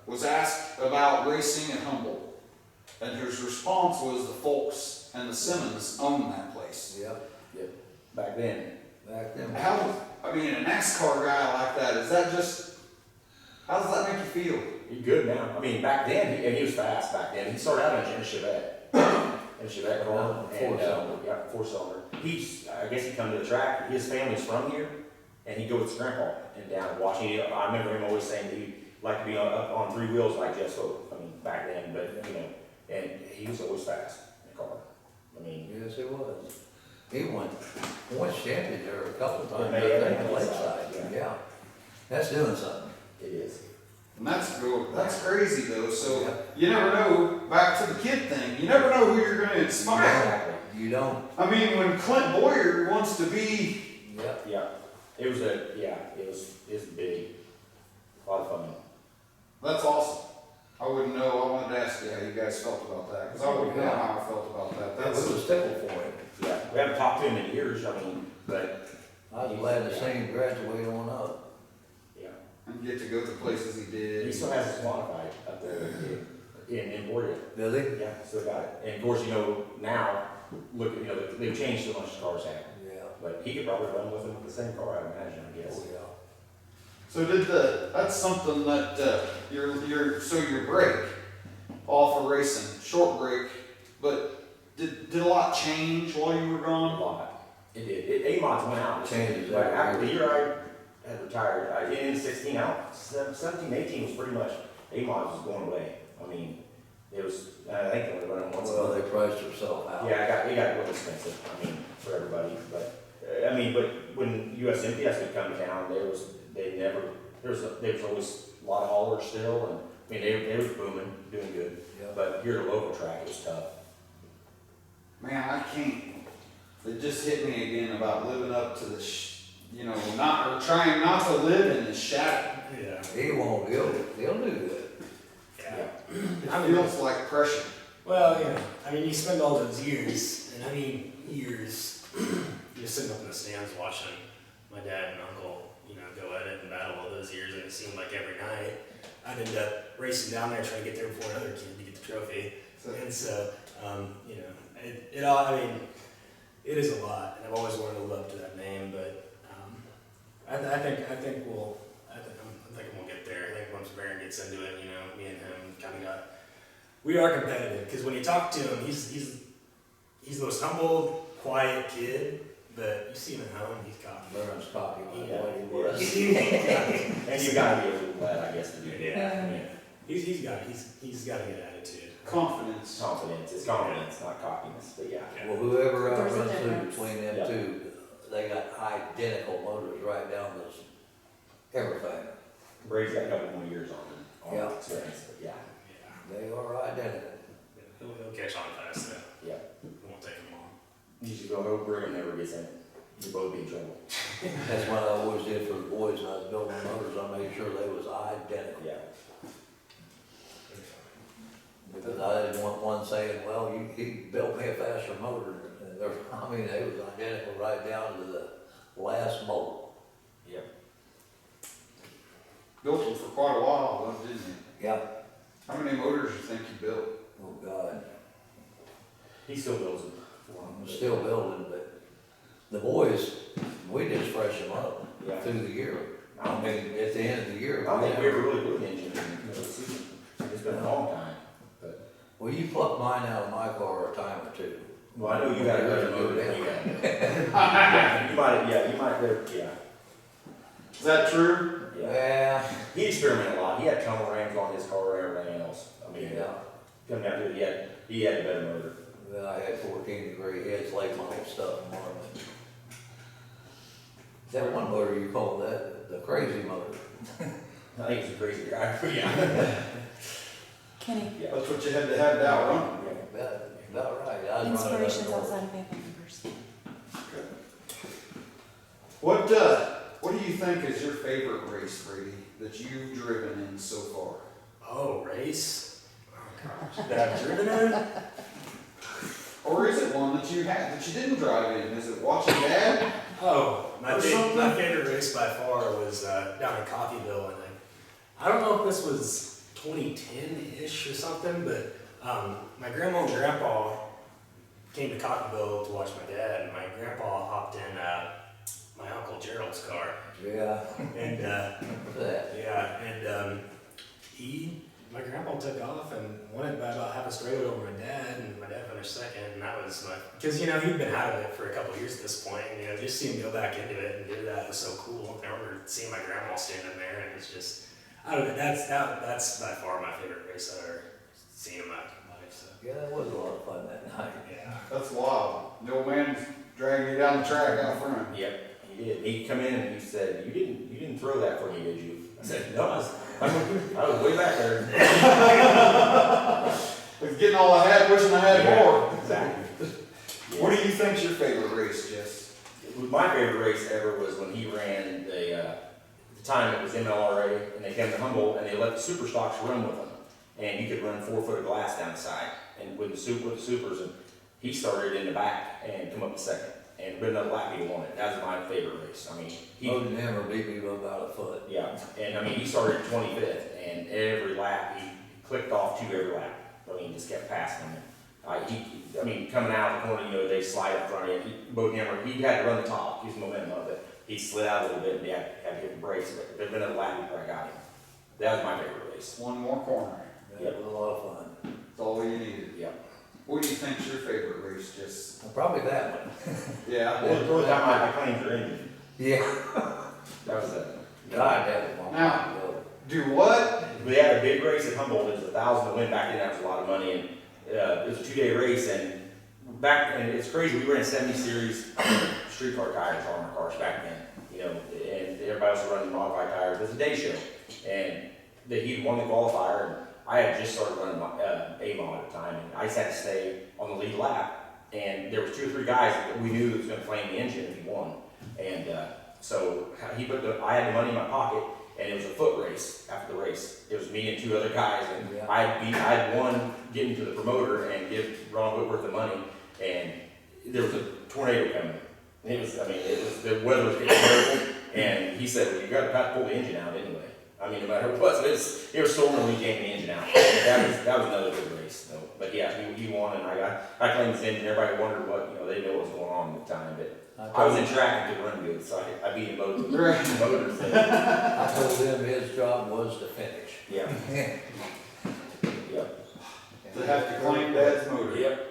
was asked about racing at Humboldt, and his response was the Folks and the Simmons own that place. Yep. Back then. Back then. A NASCAR guy like that, how does that make you feel? He's good now. I mean, back then, he was fast back then. He started out in a Chevette. In a Chevette car. Four-cylinder. Yeah, 4-cylinder. I guess he come to the track. His family's from here, and he'd go with his grandpa and down and watch. I remember him always saying that he'd like to be up on 3 wheels like Jeff Folk. I mean, back then, but and he was always fast in the car. I mean, Yes, it was. He won champion there a couple of times. Yeah, I think, yeah, the lakeside. yeah. That's doing something. it is. And that's cool. That's crazy though. So Yeah. you never know. Back to the kid thing. You never know who you're going to inspire. Exactly. You don't. I mean, when Clint Boyer wants to be, Yep. Yeah. It was big. A lot of fun. that's awesome. I wouldn't know. I wanted to ask you how you guys felt about that because I wouldn't know how I felt about that. That was a staple for him. Yeah. We haven't talked to him in years. I mean, but I was glad to see him graduate on up. yeah. And get to go to places he did. He still has his modified up there in Emporia. Does he? Yeah, still got it. And of course, now, look at, they've changed so much as cars have. Yeah. But he could probably run with him with the same car, I'd imagine, I guess. Oh, yeah. So that's something that, your break off of racing, short break, but did a lot change while you were A gone? lot. It did. A-mods went out. Changes But every after the year. year I had retired, in 16 out, 17, 18 was pretty much, A-mods was going away. I mean, it was, I think they were running once a Well, month. they priced themselves out. Yeah, it got real expensive, I mean, for everybody, but, but when US MPS would come to town, there was always a lot of haulers still, and, I mean, they was booming, doing good. Yeah. But here at the local track, it was tough. Man, I can't, it just hit me again about living up to the, trying not to live in the shadow. Yeah. He won't, he'll do that. Yeah. It feels like pressure. Well, you spend all those years, and years, just sitting up in the stands watching my dad and uncle, go at it and battle all those years, and it seemed like every night I'd end up racing down there trying to get there before another kid to get the trophy. And so, it is a lot, and I've always wanted to live up to that name, but I think we'll get there. I think once Baron gets into it, me and him we are competitive, because when you talk to him, he's the most humble, quiet kid, but you see him at home, he's cocky. Burns cocky, Yeah. like he was. And you gotta be a little glad, I guess, to do that. Yeah. He's got a good attitude. Confidence. Confidence, it's confidence, not cockiness, but yeah. Well, whoever There's a outruns who difference. between them Yeah. two, they got identical motors right down this, everything. Brady's got a couple more years on Yeah. experience, but yeah. Yeah. They are identical. He'll catch on fast, though. Yeah. It won't take him long. You should go hope Brigham never gets in it. You'll both be in trouble. That's what I always did for the boys when I was building motors, I made sure they was identical. Yeah. Because I didn't want one saying, well, he built me a faster motor, and they was identical right down to the last motor. Yep. Built them for quite a while, though, didn't you? Yep. How many motors do you think you built? Oh, God. He still builds them for him. I'm still building, but the boys, we just fresh them up Yeah. through the year. I mean, at the end of the year. I don't think we ever really put an engine in the middle of the season. It's been a long time. Well, you plucked mine out of my car a time or two. Well, I know you had a better motor than you had. Yeah, you might, yeah. Is that true? Yeah. Yeah. He experimented a lot. He had tunnel rams on his car and everything else. I mean, Yeah. coming down to it, he had a better motor. Well, I had 14-degree heads, late model stuff on them. That one motor you call that, the crazy motor. I think he's a crazy guy. Yeah. Kenny, Yeah. That's what you had to have to outrun. About right. I was running inspirations that outside of family members. What do you think is your favorite race, Brady, that you've driven in so far? Oh, race? Oh, gosh. That I've driven in? Or is it one that you didn't drive in? Is it watching Dad? Oh, Or something? my favorite race by far was down in Coffeyville, and I don't know if this was 2010-ish or something, but my grandma and grandpa came to Coffeyville to watch my dad, and my grandpa hopped in my uncle Gerald's car, Yeah. and That. my grandpa took off and won it by about half a straightaway over my dad, and my dad finished second, and that was because he'd been out of it for a couple of years at this point, and just seeing him go back into it and do that was so cool. I remember seeing my grandma standing there, and it's just, I don't know, that's by far my favorite race I've ever seen in my life. So Yeah, that was a lot of fun that night. yeah, That's wild. The old man's dragging you down the track out front. Yep, he did. He'd come in and he said, "You didn't throw that for me, did you?" I said, "No, I was way back there." Like getting all I had, wishing I had more. Exactly. What do you think's your favorite race, Jess? My favorite race ever was when he ran the time it was MLRA, and they came to Humboldt and they let the super stocks run with them, and you could run 4 foot of glass down the side, and with the supers, and he started in the back and come up to second, and been another lap he won it. That was my favorite race. I mean, Odin Hammer beat me by about a foot. yeah, and I mean, he started 25th, and every lap, he clicked off 2 every lap. I mean, just kept passing him. Coming out of the corner, they slide up front of him. He had to run the top, use momentum of it. he slid out a little bit and he had to hit the brakes, but if there'd been another lap, he probably got him. That was my favorite race. One more corner. That was a lot of fun. That's all you needed. Yep. What do you think's your favorite race? Just Well, probably that one. yeah. Well, the only time my claims are in, Yeah. that was it. God, that was a long time ago. Do what? We had a big race at Humboldt, it was 1,000 to win, back then that was a lot of money, and it was a 2-day race, and it's crazy, we ran 70 series street car tires on our cars back then, you know, and everybody else was running modified tires. It was a day show, and he won the qualifier, and I had just started running A-Mod at the time, and I just had to stay on the lead lap, and there was 2 or 3 guys that we knew that was gonna flame the engine if he won, and so I had the money in my pocket, and it was a foot race after the race. It was me and 2 other guys, and Yeah. I had won getting to the promoter and give Ron Whitworth the money, and there was a tornado coming. And the weather was getting terrible, and he said, well, you got to pull the engine out anyway. I mean, no matter what, so it was storming when we jammed the engine out. That was another good race, though. But yeah, he won, and I claimed his engine. Everybody wondered what, they didn't know what was going on at the time, but I was in track and could run good, so I beat him both with the motors. I told him his job was to finish. Yeah. To have to claim Dad's motor. Yep.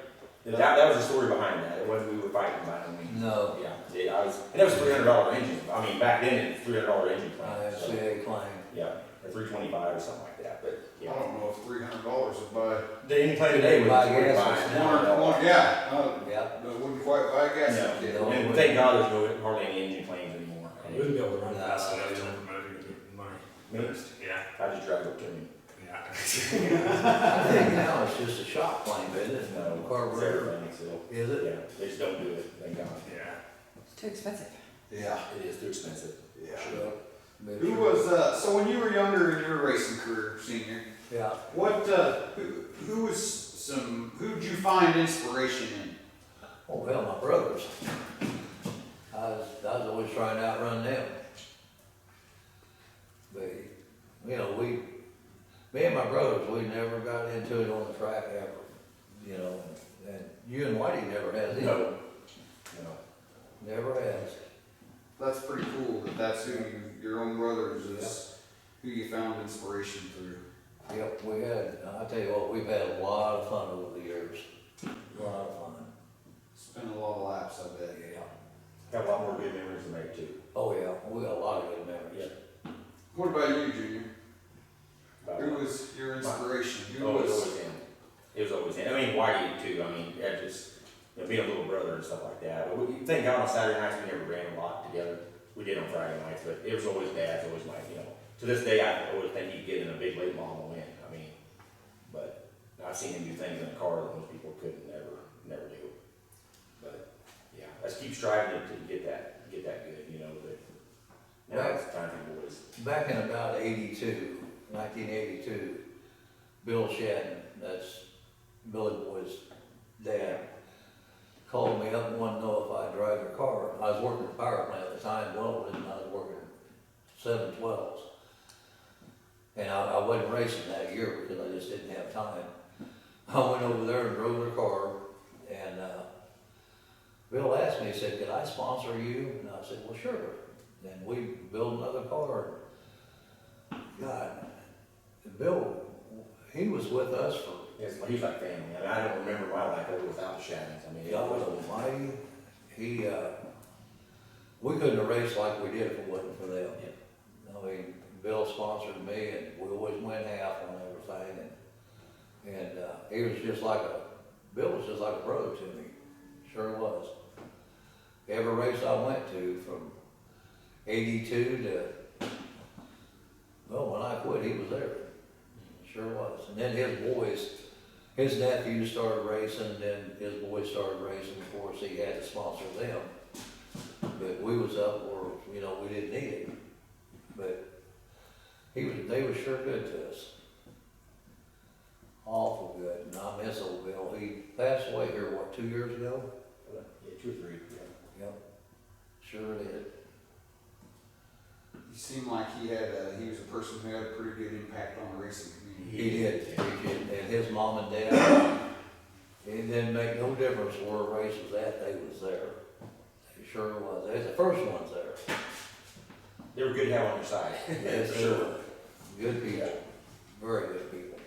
That was the story behind that. It wasn't we were fighting about it. No. Yeah, and it was $300 engine. I mean, back then it was $300 engine claim. So, IFCA claim. yeah, or $325 or something like that. But I yeah, don't know if $300 would buy the engine claim today was Buy gas, $45. yeah. Yeah. But wouldn't quite buy a gas No, kit. No. and thank God there's hardly any engine claims anymore. You wouldn't be able to run No, fast enough to yeah. promote it and get money. Me? Yeah, I just drive up to him. yeah. I think now it's just a shock claim, isn't it? No, Carburetor. everything still. Is it? Yeah, they just don't do it. Thank God. Yeah. It's too expensive. Yeah. It is too expensive. Yeah. Sure. Who was so when you were younger in your racing career, senior? Yeah. What who'd you find inspiration in? Oh, well, my brothers. I was always trying to outrun them. But, me and my brothers, we never got into it on the track ever, and you and Whitey never has either. No. Never has. That's pretty cool that's who your own brothers is who you found inspiration through. Yep, I tell you what, we've had a lot of fun over the years. A lot of fun. Spent a lot of laps, I bet. Yeah. Got a lot more good memories to make too. Oh, yeah, we got a lot of good memories. What about you, Junior? About Who was your inspiration? Who It was was? always him. It was always him. I mean, Whitey too. I mean, that just, being a little brother and stuff like that. But thank God on Saturday nights we never ran a lot together. We did on Friday nights, but it was always Dad's, always Mike, To this day, I always think he'd get in a big late model win. I mean, but I've seen him do things in a car that most people couldn't never do. But yeah, let's keep striving to get that good, but now it's time for the boys. Back in about 1982, Bill Shadden, that's Billy Boy's dad, called me up and wanted to know if I'd drive their car. I was working at the power plant at the time, welding, and I was working 712s. And I wasn't racing that year because I just didn't have time. I went over there and drove their car, and Bill asked me, he said, could I sponsor you? And I said, well, sure. And we built another car. God, Bill, he was with us for Yes, he was like family. I mean, I don't remember my life ever without the Shaddons. I mean, God Almighty. We couldn't have raced like we did if it wasn't for them. I mean, Bill sponsored me, and we always went half on everything, and he was just like Bill was just like a brother to me, sure was. Every race I went to, from 82 to, well, when I quit, he was there, sure was. And then his nephews started racing, and then his boys started racing. Of course, he had to sponsor them, but we was up where, we didn't need it. But they were sure good to us. Awful good, and I miss old Bill. He passed away here, 2 years ago? Yeah, 2 or 3. Yep, sure did. You seem like he was a person who had a pretty good impact on the racing community. He did, and his mom and dad, it didn't make no difference where a race was at, they was there. It sure was. They was the first ones there. They were good to have on your side. Yes, for sure. Good people, very good people.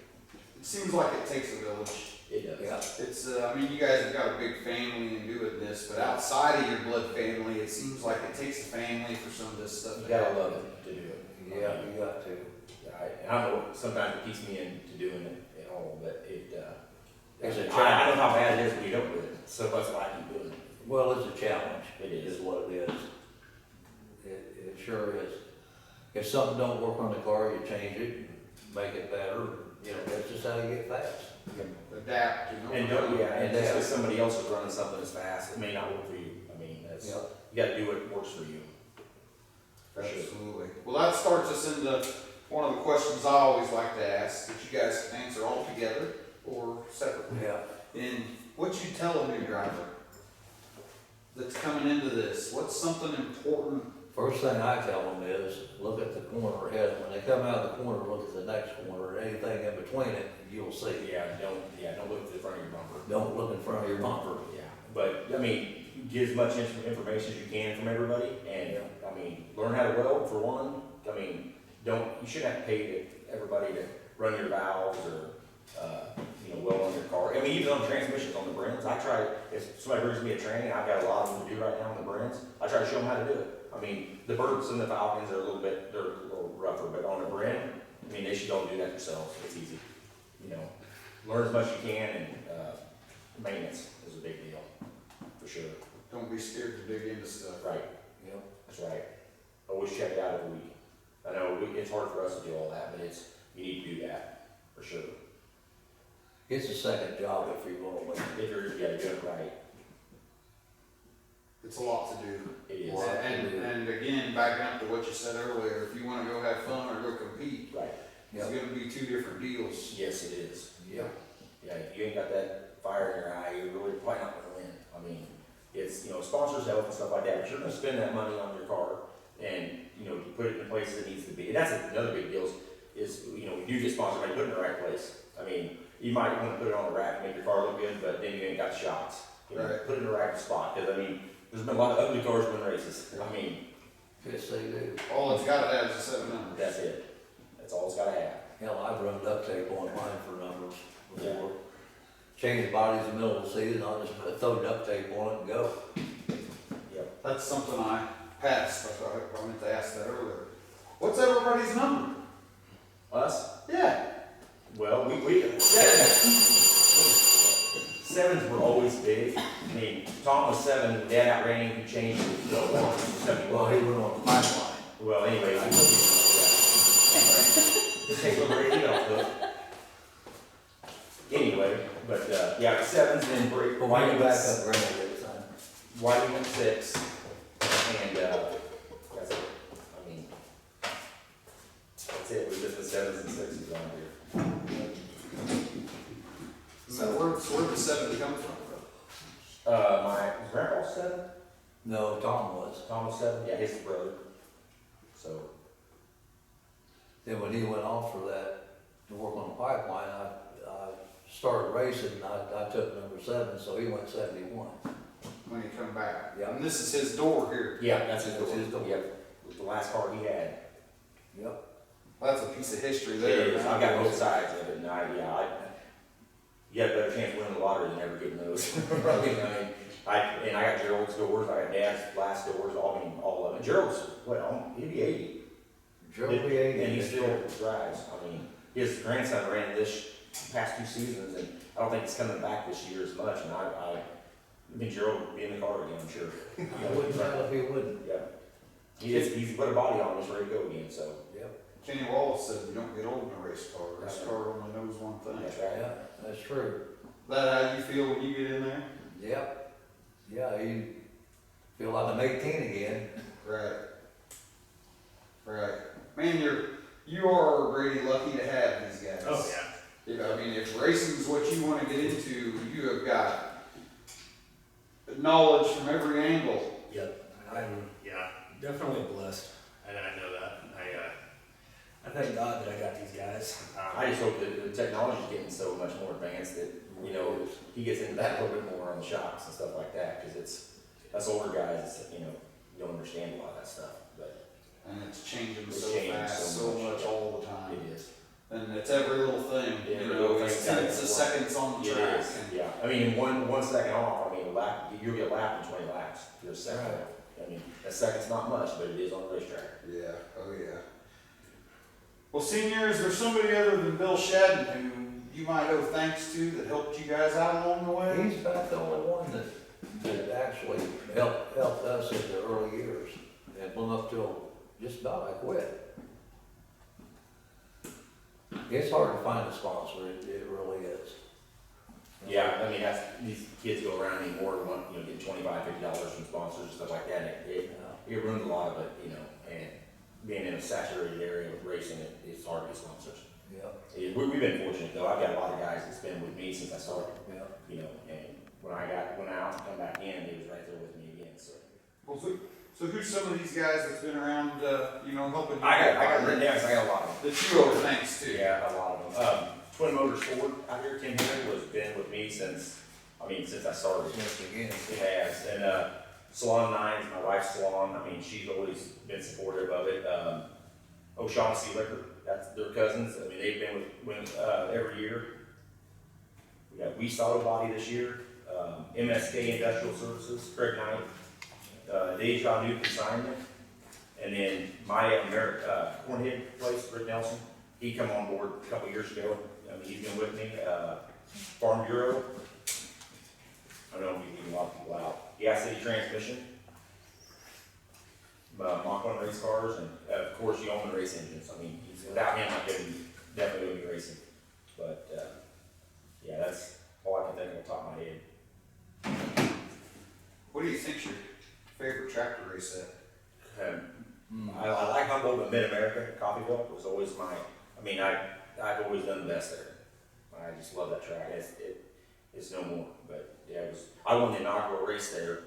It seems like it takes a village. It does. Yeah. It's, I mean, you guys have got a big family and doing this, but outside of your blood family, it seems like it takes a family for some of this stuff. You to gotta happen. love it to do it. Yeah, you got to. And I know sometimes it keeps me into doing it at all, but It's a I don't know how bad it is when you don't do it, so that's why I keep doing it. Well, it's a challenge. It is. Is what it is. It sure is. If something don't work on the car, you change it, make it better, you know, that's just how you get fast. Adapt, you know. And don't, yeah, and just Yeah. because somebody else is running something as fast, it may not work for you. I mean, that's, Yeah. you gotta do what works for you. For sure. Absolutely. Well, that starts us into one of the questions I always like to ask, that you guys can answer all together or separately. Yeah. And what you tell a new driver that's coming into this, what's something important? First thing I tell them is, look at the corner ahead. When they come out of the corner, look at the next corner, and anything in between it, you'll see. Don't look to the front of your bumper. Don't look in front of your bumper. Yeah, but, I mean, get as much information as you can from everybody, and, I mean, learn how to weld for one. I mean, you shouldn't have to pay everybody to run your valves or, weld on your car. I mean, even on transmissions on the Brins, if somebody brings me a training, I've got a lot of them to do right now on the Brins, I try to show them how to do it. I mean, the Birds and the Falcons are a little rougher, but on a Brin, I mean, they should all do that themselves. It's easy. Learn as much as you can, and maintenance is a big deal, for sure. Don't be scared to dig into stuff. Right, Yep. that's right. Always check it out every week. I know it's hard for us to do all that, but you need to do that, for sure. It's a second job if you're gonna win. If you're doing it right, It's a lot to do. it is. Wow. And again, backing up to what you said earlier, if you wanna go have fun or go compete, Right, it's gonna be two different deals. yes, it is. Yeah. Yeah, if you ain't got that fire in your eye, you're really probably not gonna win. I mean, it's, sponsors help and stuff like that, but you're gonna spend that money on your car and, you put it in the place it needs to be. And that's another big deal is, when you get sponsored, like, put it in the right place. I mean, you might wanna put it on the rack and make your car look good, but then you ain't got shots. Right. Put it in the right spot, cause I mean, there's been a lot of ugly cars win races. I mean, Yes, they do. All it's gotta have is a 7 numbers. that's it. That's all it's gotta have. Hell, I've run duct tape on mine for numbers Yeah. before. Change bodies in the middle of the season, I'll just throw duct tape on it and go. Yep. That's something I passed, I meant to ask that earlier. What's everybody's number? Us? Yeah. Well, sevens were always big. I mean, Tom was 7, and Dad outran him, he changed it to 1, Well, 71. he went on the pipeline. Well, anyway, just take a little break, look. Anyway, but, 7s and break. But why you back up Granite every time? Whiting went 6, and, that's it. I mean, that's it, we're just the 7s and 6s on here. So where'd the 7 come from? My grandpa's 7, No, Tom was. Tom was 7, yeah, his brother. So, Then when he went off for that, to work on the pipeline, I started racing, and I took number 7, so he went 71. When he come back. Yeah. And this is his door here. yeah, that's his That's door. his door. Yep, was the last car he had. Yep. That's a piece of history It there. is. I've got both sides of it, and you got a better chance of winning the lottery than ever getting those. I got Gerald's doors, I got Dad's last doors, all of it. Gerald's, he'd be 80. Gerald be 80. And he still drives. I mean, his grandson ran this past 2 seasons, and I don't think he's coming back this year as much, and I think Gerald will be in the car again, I'm sure. I wouldn't tell if he wouldn't. Yeah. He's put a body on, he's ready to go again, so. Yep. Kenny Wallace said you don't get old in a race car. A race car only knows one thing. That's right. Yeah, that's true. That how you feel when you get in there? Yep. Yeah, you feel like I'm 18 again. Right. Right. Man, you are Brady lucky to have these guys. Oh, yeah. I mean, if racing is what you want to get into, you have got knowledge from every angle. Yep. I'm, definitely blessed. And I know that. I thank God that I got these guys. I just hope that the technology is getting so much more advanced that, he gets into that a little bit more on the shocks and stuff like that, because us older guys, you know, don't understand a lot of that stuff, but And it's changing It's so changing fast, so so much. much all the time. it is. And it's every little thing, Every you little know, thing it's gotta tenths of work. seconds on the It track. is, and- yeah. I mean, one second off, I mean, a lap, you'll get a lap in 20 laps, you're a second Right. off. I mean, a second's not much, but it is on the racetrack. Yeah, oh yeah. Well, senior, is there somebody other than Bill Shadden who you might owe thanks to that helped you guys out along the way? He's about the only one that actually helped us in the early years, and went up till just about I quit. It's hard to find a sponsor, it really is. Yeah, I mean, these kids go around anymore, want, you know, get $25, $50 from sponsors and stuff like that, and it ruins a lot of it, you know, and being in a saturated area with racing, it's hard to get sponsors. Yeah, We've been fortunate though, I've got a lot of guys that's been with me since I started, yeah. you know, and when I went out and come back in, he was right there with me again, so. Well, so who's some of these guys that's been around, you know, helping you? I got written down, 'cause I got a lot of them. That you owe thanks to. Yeah, a lot of them. Twin Motors Ford out here, Tim Henry was been with me since I started. Once again, It has, and Salon 9 is my wife's salon, I mean, she's always been supportive of it. O'Shaughnessy Liquor, that's their cousins, I mean, they've been with every year. We got Weiss Auto Body this year, MSK Industrial Services, Craig Knight, Deja New Consignment, and then my Cornhead place, Rick Nelson, he come on board a couple years ago, I mean, he's been with me, Farm Bureau, I know we need a lot of people out. Gas City Transmission, Mach 1 race cars, and of course, Yeoman race engines. I mean, without him, I couldn't definitely be racing. But yeah, that's all I can think of off the top of my head. What do you think's your favorite tractor race at? I like Humboldt, but Mid-America, Coffeyville was always I mean, I've always done the best there. I just love that track. It's no more, but yeah, I won the inaugural race there.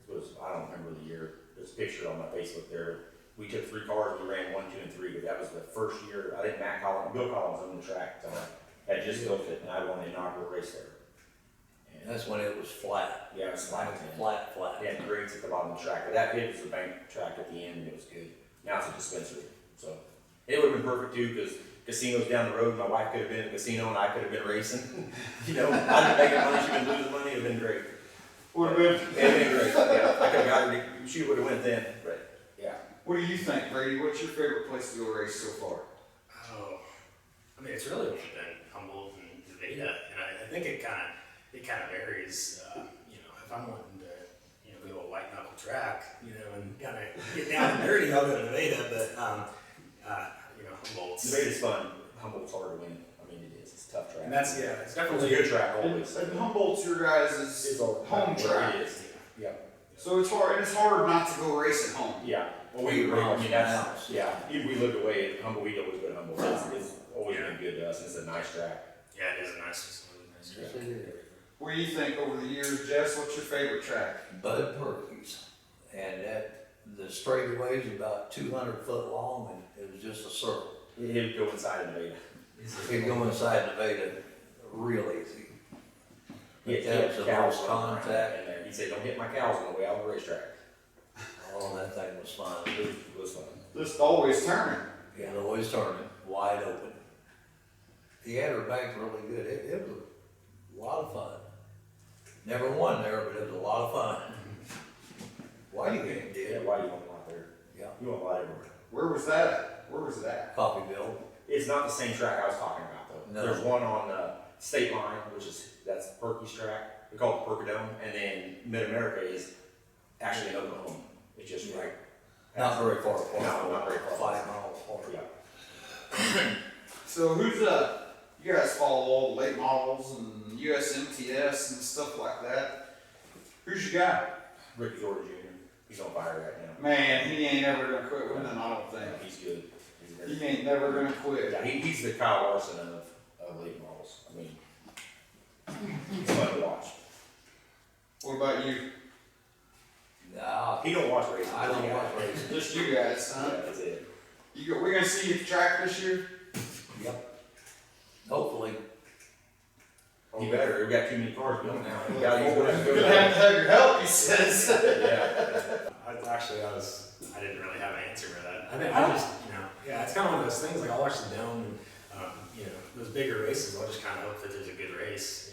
I don't remember the year. There's a picture on my Facebook there. We took 3 cars, we ran 1, 2, and 3, but that was the first year. I think Bill Collins owned the track, so I had just built it, and I won the inaugural race there. And that's when it was flat. yeah, it was flat. Flat. They had grades at the bottom of the track, but it was a bank track at the end, and it was good. Now it's a dispensary, so it would have been perfect too, because casinos down the road, my wife could have been in a casino, and I could have been racing. You know, I'd been making money, she'd been losing money, it'd have been great. Would have been. It'd have been great, yeah. I could have got her, she would have went then, but yeah. What do you think, Brady? What's your favorite place to go race so far? Oh, I mean, it's really been Humboldt and Nevada, and I think it kind of varies. You know, if I'm wanting to, you know, go to a white knuckle track, you know, and kind of get down and dirty, I'll go to Nevada. But you know, Humboldt's Nevada's fun, Humboldt's hard to win. I mean, it is, it's a tough track. and that's it's It's a definitely good track And, always. and Humboldt's your guys' It's a home track. It is, yeah. So it's hard not to go race at home. Yeah, well, I mean, that's, yeah, even we lived away at Humboldt, we'd always go to Humboldt, it's always been good to us, and it's a nice track. Yeah, it is a nice track. Yes, it is. What do you think over the years, Jess? What's your favorite track? Bud Perky's, and the straightaway is about 200 foot long, and it was just a circle. It'd go inside of Nevada. He'd go inside Nevada real easy. But that was the cows most running around contact. in there. He'd say, don't hit my cows on the way out of the racetrack. Oh, that thing was fun. It was fun. Just always turning. Yeah, always turning, wide open. He had her back really good. It was a lot of fun. Never won there, but it was a lot of fun. Whitey game Yeah, did. why do you want a lot there? Yeah. You want a lot everywhere. Where was that at? Where was it at? Coffeyville. It's not the same track I was talking about though. No. There's one on State Line, that's Perky's track. We call it the Perkadome, and then Mid-America is actually in Oklahoma. It's just right. Not very far apart. No, not very far. 5 miles apart. Yeah. So who's you guys follow all the late models and USMTS and stuff like that. Who's your guy? Ricky Jordan Jr. He's on fire right now. Man, he ain't ever gonna quit winning, I don't think. He's good. He's very He ain't never gonna quit. Yeah, he's the Kyle Larson of late models. I mean, he's fun to watch. What about you? Nah, He don't watch racing. I don't watch racing. Just you guys, Yeah, huh? that's it. We're gonna see you at the track this year? Yep. Hopefully. You better. We've got too many cars built now. You're gonna have to have your help, you says. Yeah. I didn't really have an answer for that. I just, yeah, it's kind of one of those things, like I'll watch the down and, those bigger races, I'll just kind of hope that there's a good race,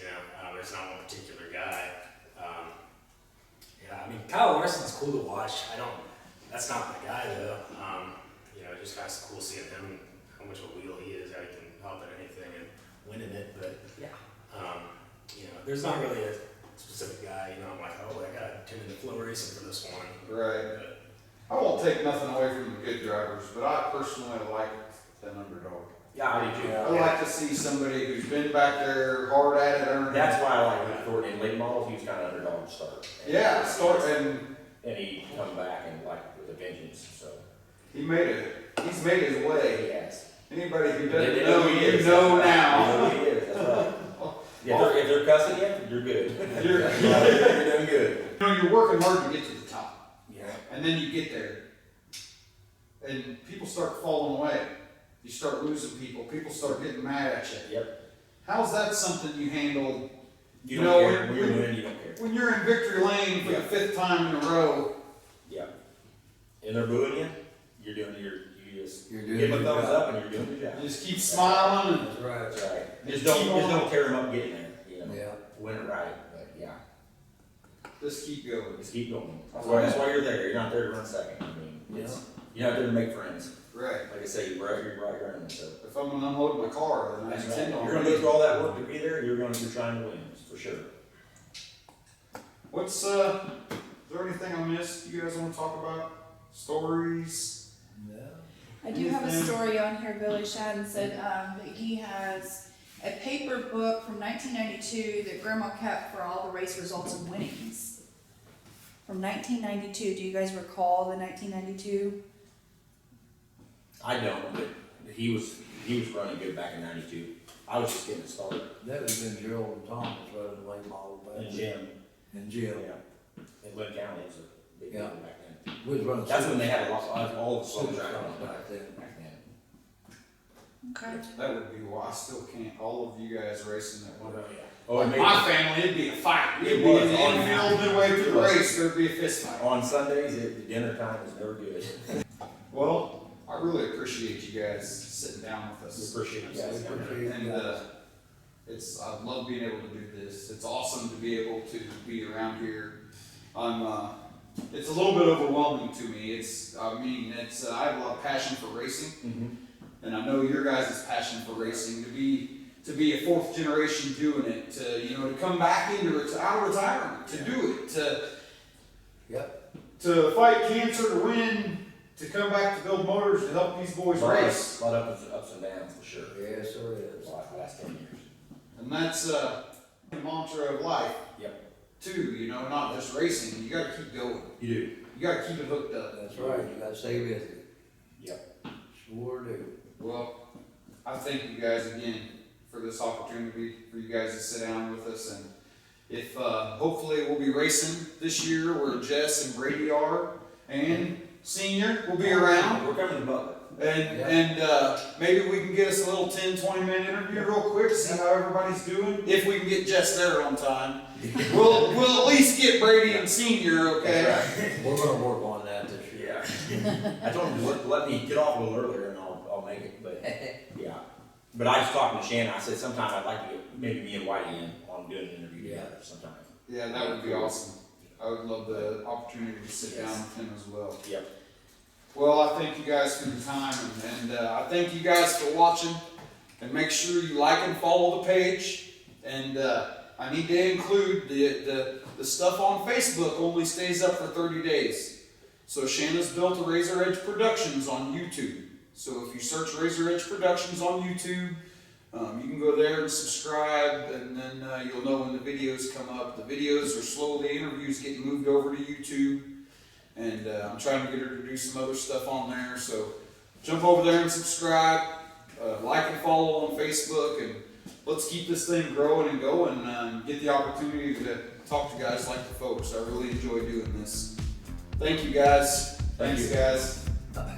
there's not one particular guy. Yeah, I mean, Kyle Larson's cool to watch. That's not my guy though. Just kind of cool seeing him, how much of a wheel he is, how he can help at anything and winning it, but Yeah. There's not really a specific guy, I'm like, oh, I gotta tune into flow racing for this one. Right. But, I won't take nothing away from the good drivers, but I personally like an underdog. Yeah, I do too. I like to see somebody who's been back there hard at it, earning. That's why I like Rick Thornton in late models. He was kind of underdog to start. Yeah, start and And he come back and like with a vengeance. So he's made his way. yes. Anybody who They doesn't know know, who he you is. know They now. know who he is. That's right. If they're cussing you, you're good. You're- You're doing good. You're working hard to get to the top, Yeah. and then you get there, and people start falling away. You start losing people. People start getting mad at you. Yep. How's that something you handle? You know, don't care. When you're when- winning, you don't care. When you're in victory lane for Yeah. the 5th time in a row, Yeah. And they're booing you, you just You're doing give them a your thumbs job. up and you're doing your job. you just keep smiling and That's right. That's right. Just Just keep on. don't tear them up getting there. Yeah. Win it right. But yeah. just keep going. Just keep going. That's why you're there. You're not there to run second. I mean, you're not there to make friends. Right. Like I say, you're right around. So If I'm gonna unload my car, then I that's right. intend on. You're gonna go through all that work to be there. You're trying to win for sure. What's is there anything I missed you guys want to talk about? Stories? No. I do have a story on here. Billy Shadden said that he has a paper book from 1992 that Grandma kept for all the race results and winnings. From 1992. Do you guys recall the 1992? I don't, but he was running good back in '92. I was just getting started. That would have been Gerald and Thomas running the late model back And then. Jim, And Jim. in Lynn County, it was a big deal Yeah. back then. We was running. That's when they had all the slow super track cars on back then. back then. Okay. That would be why I still can't. All of you guys racing that one. Oh, it made My family, it'd be a fight. It It'd be was in the on- infield midway through the race. There'd be a fist fight. on Sundays, the dinner time is never good. Well, I really appreciate you guys sitting down with We us. appreciate you guys. Appreciate you And guys. I love being able to do this. It's awesome to be able to be around here. It's a little bit overwhelming to me. I have a lot of passion for racing, Mm-hmm. and I know your guys' passion for racing. To be a 4th generation doing it, to come back out of retirement, to do it, Yep. to fight cancer, to win, to come back to build motors, to help these boys race. A lot of ups and downs for sure. Yes, there is. The last 10 years. And that's the mantra of life. Yep. Too, not just racing. You got to keep going. You do. You got to keep it hooked up. That's right. You gotta stay busy. Yep. Sure do. Well, I thank you guys again for this opportunity for you guys to sit down with us, and if hopefully we'll be racing this year where Jess and Brady are, and Senior will be around. We're coming to Butler. And maybe we can get us a little 10-20 minute interview real quick, see how everybody's doing. If we can get Jess there on time, we'll at least get Brady and Senior, okay? That's right. We're gonna work on that this year. Yeah. I told him to let me get off a little earlier and I'll make it, but yeah. But I was talking to Shannon, I said sometime I'd like to get maybe me and Whitey in on doing an interview together sometime. Yeah, that would be awesome. I would love the opportunity to sit Yes. down with him as well. Yep. Well, I thank you guys for your time, and I thank you guys for watching. And make sure you like and follow the page. And I need to include the stuff on Facebook only stays up for 30 days. So Shanna's built a Razor Edge Productions on YouTube. So if you search Razor Edge Productions on YouTube, you can go there and subscribe, and then you'll know when the videos come up. The videos are slowly, interviews getting moved over to YouTube. And I'm trying to get her to do some other stuff on there. So jump over there and subscribe, like and follow on Facebook, and let's keep this thing growing and going, and get the opportunity to talk to guys like the folks. I really enjoy doing this. Thank you guys. Thank Thanks you. guys. Bye.